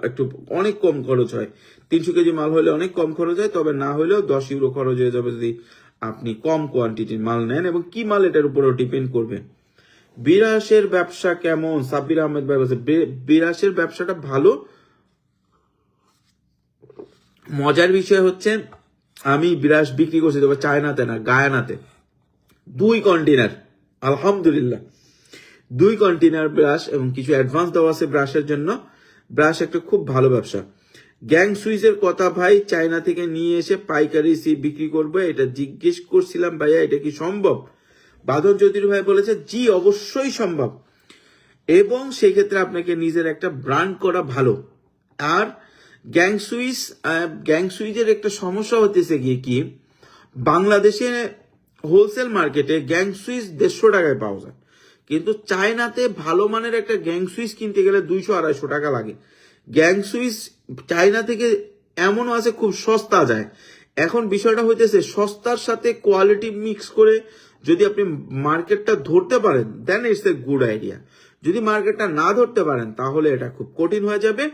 একটু অনেক কম খরচ হয়। 300 কেজি মাল হলে অনেক কম খরচ হয়, তবে না হলেও 10 ইউরো খরচ হয়ে যাবে যদি আপনি কম কোয়ান্টিটির মাল নেন, এবং কি মাল এটার উপরেও ডিপেন্ড করবে। বিরাসের ব্যবসা কেমন? সাব্বির আহমেদ ভাই বলছে বিরাসের ব্যবসাটা ভালো। মজার বিষয় হচ্ছে আমি বিরাস বিক্রি করছি, তবে চায়নাতে না, গায়ানাতে 2 কন্টেনার, আলহামদুলিল্লাহ 2 কন্টেনার ব্রাশ, এবং কিছু অ্যাডভান্স দেওয়া আছে ব্রাশের জন্য। ব্রাশ একটা খুব ভালো ব্যবসা। গ্যাং সুইচের কথা ভাই, চায়না থেকে নিয়ে এসে পাইকারি সি বিক্রি করবো, এটা জিজ্ঞেস করছিলাম ভাইয়া, এটা কি সম্ভব? বাদল চৌধুরী ভাই বলেছে জি অবশ্যই সম্ভব, এবং সেই ক্ষেত্রে আপনাকে নিজের একটা ব্র্যান্ড করা ভালো। আর গ্যাং সুইচের একটা সমস্যা হতেছে গিয়ে কি, বাংলাদেশে হোলসেল মার্কেটে গ্যাং সুইচ 150 টাকায় পাওয়া যায়, কিন্তু চায়নাতে ভালো মানের একটা গ্যাং সুইচ কিনতে গেলে 200-250 টাকা লাগে। গ্যাং সুইচ চায়না থেকে এমনও আছে খুব সস্তা যায়। এখন বিষয়টা হইতেছে সস্তার সাথে কোয়ালিটি মিক্স করে যদি আপনি মার্কেটটা ধরতে পারেন দেন ইটস এ গুড আইডিয়া। যদি মার্কেটটা না ধরতে পারেন তাহলে এটা খুব কঠিন হয়ে যাবে।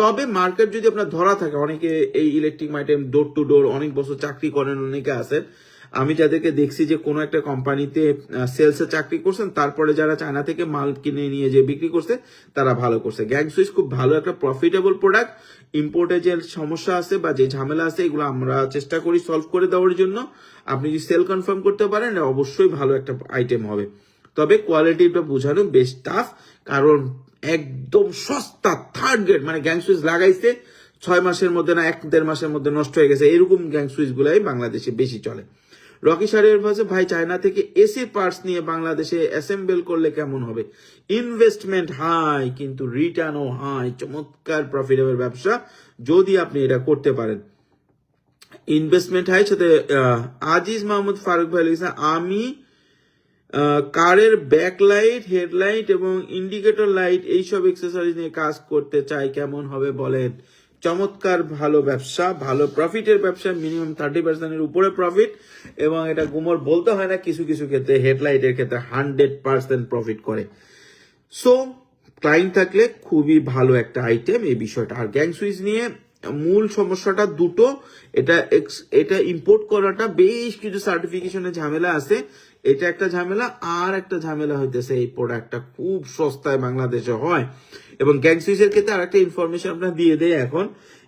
তবে মার্কেট যদি আপনার ধরা থাকে, অনেকে এই ইলেকট্রিক আইটেম ডোর টু ডোর অনেক বছর চাকরি করেন, অনেকে আছেন, আমি যাদেরকে দেখছি যে কোনো একটা কোম্পানিতে সেলসে চাকরি করছেন, তারপরে যারা চায়না থেকে মাল কিনে নিয়ে যে বিক্রি করছে তারা ভালো করছে। গ্যাং সুইচ খুব ভালো একটা প্রফিটেবল প্রোডাক্ট। ইম্পোর্টে যে সমস্যা আছে বা যে ঝামেলা আছে এগুলো আমরা চেষ্টা করি সলভ করে দেওয়ার জন্য। আপনি যদি সেল কনফার্ম করতে পারেন অবশ্যই ভালো একটা আইটেম হবে। তবে কোয়ালিটিটা বোঝানো বেশ টাফ, কারণ একদম সস্তা থার্ড গ্রেড, মানে গ্যাং সুইচ লাগাইছে 6 মাসের মধ্যে না 1-1.5 মাসের মধ্যে নষ্ট হয়ে গেছে, এরকম গ্যাং সুইচ গুলাই বাংলাদেশে বেশি চলে। রকি সারের ভাষে ভাই, চায়না থেকে এসি পার্টস নিয়ে বাংলাদেশে অ্যাসেম্বল করলে কেমন হবে? ইনভেস্টমেন্ট হাই কিন্তু রিটার্নও হাই, চমৎকার প্রফিটেবল ব্যবসা যদি আপনি এটা করতে পারেন। ইনভেস্টমেন্ট হাই সাথে আজিজ মাহমুদ ফারুক ভাই লিখেছে, আমি কারের ব্যাকলাইট, হেডলাইট এবং ইন্ডিকেটর লাইট এইসব এক্সেসরিজ নিয়ে কাজ করতে চাই, কেমন হবে বলেন? চমৎকার, ভালো ব্যবসা, ভালো প্রফিটের ব্যবসা, মিনিমাম 30% উপরে প্রফিট, এবং এটা গুমর বলতে হয় না, কিছু কিছু ক্ষেত্রে হেডলাইটের ক্ষেত্রে 100% প্রফিট করে। সো ক্লায়েন্ট থাকলে খুবই ভালো একটা আইটেম এই বিষয়টা। আর গ্যাং সুইচ নিয়ে মূল সমস্যাটা দুটো, এটা ইম্পোর্ট করাটা বেশ কিছু সার্টিফিকেশনের ঝামেলা আছে, এটা একটা ঝামেলা। আর একটা ঝামেলা হইতেছে এই প্রোডাক্টটা খুব সস্তায় বাংলাদেশে হয়। এবং গ্যাং সুইচের ক্ষেত্রে আর একটা ইনফরমেশন আপনার দিয়ে দেয়, এখন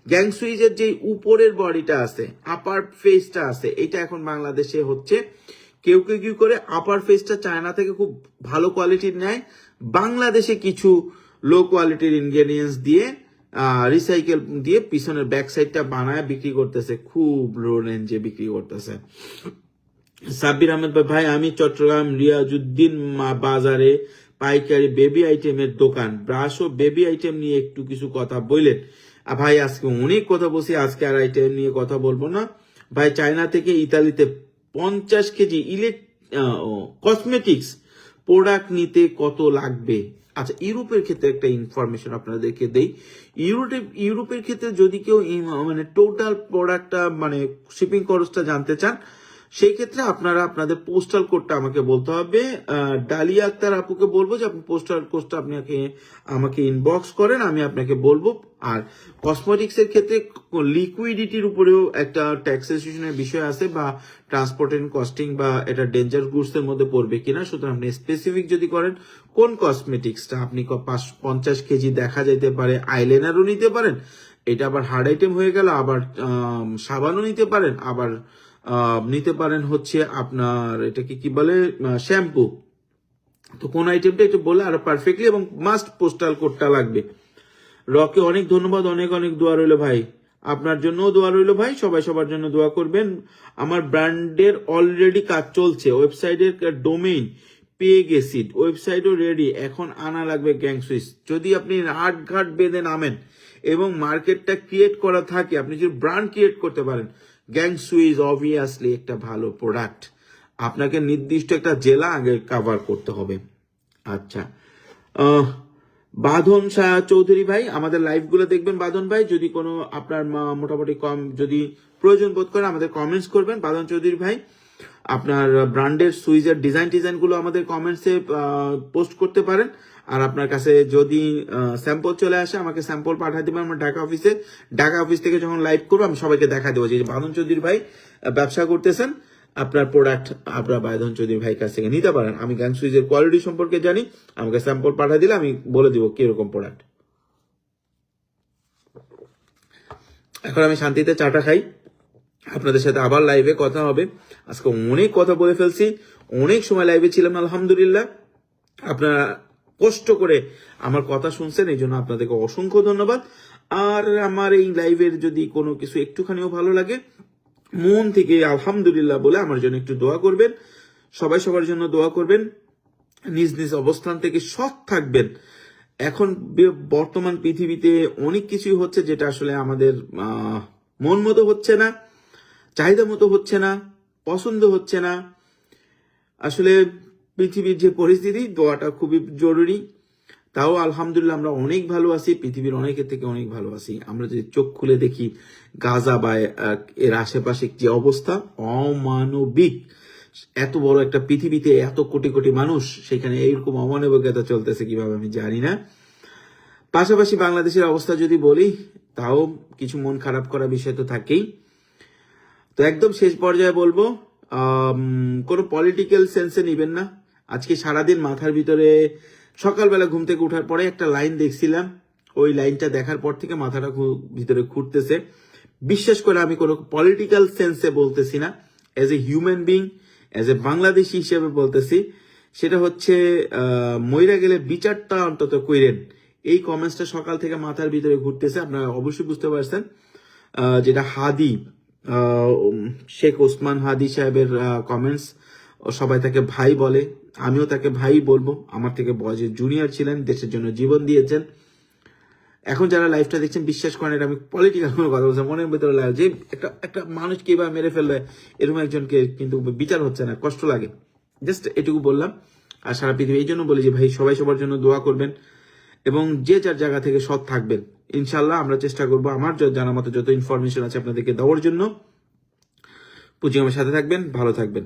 গ্যাং সুইচের যে উপরের বডিটা আছে, আপার ফেসটা আছে, এটা এখন বাংলাদেশে হচ্ছে কেউ কেউ কি করে আপার ফেসটা চায়না থেকে খুব ভালো কোয়ালিটির নেয়, বাংলাদেশে কিছু লো কোয়ালিটির ইনগ্রেডিয়েন্টস দিয়ে রিসাইকেল দিয়ে পিছনের ব্যাক সাইডটা বানায় বিক্রি করতেছে, খুব লো রেঞ্জে বিক্রি করতেছে। সাব্বির আহমেদ ভাই, আমি চট্টগ্রাম রিয়াজউদ্দিন বাজারে পাইকারি বেবি আইটেমের দোকান, ব্রাশ ও বেবি আইটেম নিয়ে একটু কিছু কথা বললেন। ভাই আজকে অনেক কথা বলছি, আজকে আর আইটেম নিয়ে কথা বলবো না ভাই। চায়না থেকে ইতালিতে 50 কেজি কসমেটিক্স প্রোডাক্ট নিতে কত লাগবে? আচ্ছা, ইউরোপের ক্ষেত্রে একটা ইনফরমেশন আপনাদেরকে দেই। ইউরোপের ক্ষেত্রে যদি কেউ মানে টোটাল প্রোডাক্টটা মানে শিপিং খরচটা জানতে চান, সেই ক্ষেত্রে আপনারা আপনাদের পোস্টাল কোডটা আমাকে বলতে হবে। ডালিয়া আক্তার আপুকে বলবো যে আপনি পোস্টাল কোডটা আমাকে ইনবক্স করেন, আমি আপনাকে বলবো। আর কসমেটিক্স এর ক্ষেত্রে লিকুইডিটির উপরেও একটা ট্যাক্সেশনের বিষয় আছে, বা ট্রান্সপোর্ট এন্ড কস্টিং, বা এটা ডেঞ্জার গুডস এর মধ্যে পড়বে কিনা। সুতরাং আপনি স্পেসিফিক যদি করেন কোন কসমেটিক্সটা, আপনি 50 কেজি দেখা যেতে পারে, আইলাইনারও নিতে পারেন, এটা আবার হার্ড আইটেম হয়ে গেল, আবার সাবানও নিতে পারেন, আবার নিতে পারেন হচ্ছে আপনার এটাকে কি বলে শ্যাম্পু। তো কোন আইটেমটা একটু বলে আরো পারফেক্টলি, এবং মাস্ট পোস্টাল কোডটা লাগবে। রকে অনেক ধন্যবাদ, অনেক অনেক দোয়া রইল ভাই, আপনার জন্যও দোয়া রইল ভাই, সবাই সবার জন্য দোয়া করবেন। আমার ব্র্যান্ডের অলরেডি কাজ চলছে, ওয়েবসাইটের ডোমেইন পেয়ে গেছি, ওয়েবসাইটও রেডি, এখন আনা লাগবে গ্যাং সুইচ। যদি আপনি হাটঘাট বেঁধে নামেন এবং মার্কেটটা ক্রিয়েট করা থাকে, আপনি যদি ব্র্যান্ড ক্রিয়েট করতে পারেন, গ্যাং সুইচ অবভিয়াসলি একটা ভালো প্রোডাক্ট। আপনাকে নির্দিষ্ট একটা জেলা আগে কভার করতে হবে। আচ্ছা, বাঁধন শাহ চৌধুরী ভাই, আমাদের লাইভ গুলো দেখবেন বাঁধন ভাই, যদি কোনো আপনার মোটামুটি কম যদি প্রয়োজন বোধ করে আমাদের কমেন্টস করবেন। বাঁধন চৌধুরী ভাই, আপনার ব্র্যান্ডের সুইচের ডিজাইন গুলো আমাদের কমেন্টসে পোস্ট করতে পারেন। আর আপনার কাছে যদি স্যাম্পল চলে আসে, আমাকে স্যাম্পল পাঠিয়ে দেবেন আমার ঢাকা অফিস থেকে যখন লাইভ করবো আমি সবাইকে দেখা দেবো যে বাঁধন চৌধুরী ভাই ব্যবসা করতেছেন, আপনার প্রোডাক্ট আপনার বাঁধন চৌধুরী ভাই কাছ থেকে নিতে পারেন। আমি গ্যাং সুইচের কোয়ালিটি সম্পর্কে জানি, আমাকে স্যাম্পল পাঠিয়ে দিলে আমি বলে দিব কিরকম প্রোডাক্ট। এখন আমি শান্তিতে চাটা খাই, আপনাদের সাথে আবার লাইভে কথা হবে। আজকে অনেক কথা বলে ফেলছি, অনেক সময় লাইভে ছিলাম, আলহামদুলিল্লাহ। আপনারা কষ্ট করে আমার কথা শুনছেন, এই জন্য আপনাদেরকে অসংখ্য ধন্যবাদ। আর আমার এই লাইভের যদি কোনো কিছু একটুখানিও ভালো লাগে, মন থেকে আলহামদুলিল্লাহ বলে আমার জন্য একটু দোয়া করবেন। সবাই সবার জন্য দোয়া করবেন। নিজ নিজ অবস্থান থেকে সৎ থাকবেন। এখন বর্তমান পৃথিবীতে অনেক কিছুই হচ্ছে যেটা আসলে আমাদের মন মতো হচ্ছে না, চাহিদা মতো হচ্ছে না, পছন্দ হচ্ছে না। আসলে পৃথিবীর যে পরিস্থিতি, দোয়াটা খুবই জরুরি। তাও আলহামদুলিল্লাহ আমরা অনেক ভালো আছি, পৃথিবীর অনেকের থেকে অনেক ভালো আছি। আমরা যদি চোখ খুলে দেখি গাজা বা এর আশেপাশে যে অবস্থা, অমানবিক। এত বড় একটা পৃথিবীতে এত কোটি কোটি মানুষ, সেখানে এইরকম অমানবিকতা চলতেছে কিভাবে আমি জানি না। পাশাপাশি বাংলাদেশের অবস্থা যদি বলি, তাও কিছু মন খারাপ করা বিষয় তো থাকেই। তো একদম শেষ পর্যায়ে বলবো, কোনো পলিটিক্যাল সেন্সে নিবেন না। আজকে সারাদিন মাথার ভিতরে সকালবেলা ঘুম থেকে ওঠার পরে একটা লাইন দেখছিলাম, ওই লাইনটা দেখার পর থেকে মাথাটা ভিতরে ঘুরতেছে। বিশ্বাস করে আমি কোনো পলিটিক্যাল সেন্সে বলতেছি না, as a human being, as a Bangladeshi হিসেবে বলতেছি। সেটা হচ্ছে মইরা গেলে বিচারটা অন্তত কইরেন। এই কমেন্টসটা সকাল থেকে মাথার ভিতরে ঘুরতেছে, আপনারা অবশ্যই বুঝতে পারছেন। যেটা হাদি, শেখ ওসমান হাদি সাহেবের কমেন্টস, সবাই তাকে ভাই বলে, আমিও তাকে ভাই বলবো। আমার থেকে বয়সে জুনিয়র ছিলেন, দেশের জন্য জীবন দিয়েছেন। এখন যারা লাইভটা দেখছেন বিশ্বাস করেন এটা আমি পলিটিক্যাল কোনো কথা বলছি, মনের ভিতরে লাগে যে একটা মানুষ কিভাবে মেরে ফেলবে এরকম একজনকে, কিন্তু বিচার হচ্ছে না, কষ্ট লাগে। জাস্ট এটুকু বললাম। আর সারা পৃথিবী এই জন্য বলি যে ভাই সবাই সবার জন্য দোয়া করবেন এবং যে যার জায়গা থেকে সৎ থাকবেন। ইনশাল্লাহ আমরা চেষ্টা করবো আমার জানার মতো যত ইনফরমেশন আছে আপনাদেরকে দেওয়ার জন্য। পুঁজি আমার সাথে থাকবেন, ভালো থাকবেন।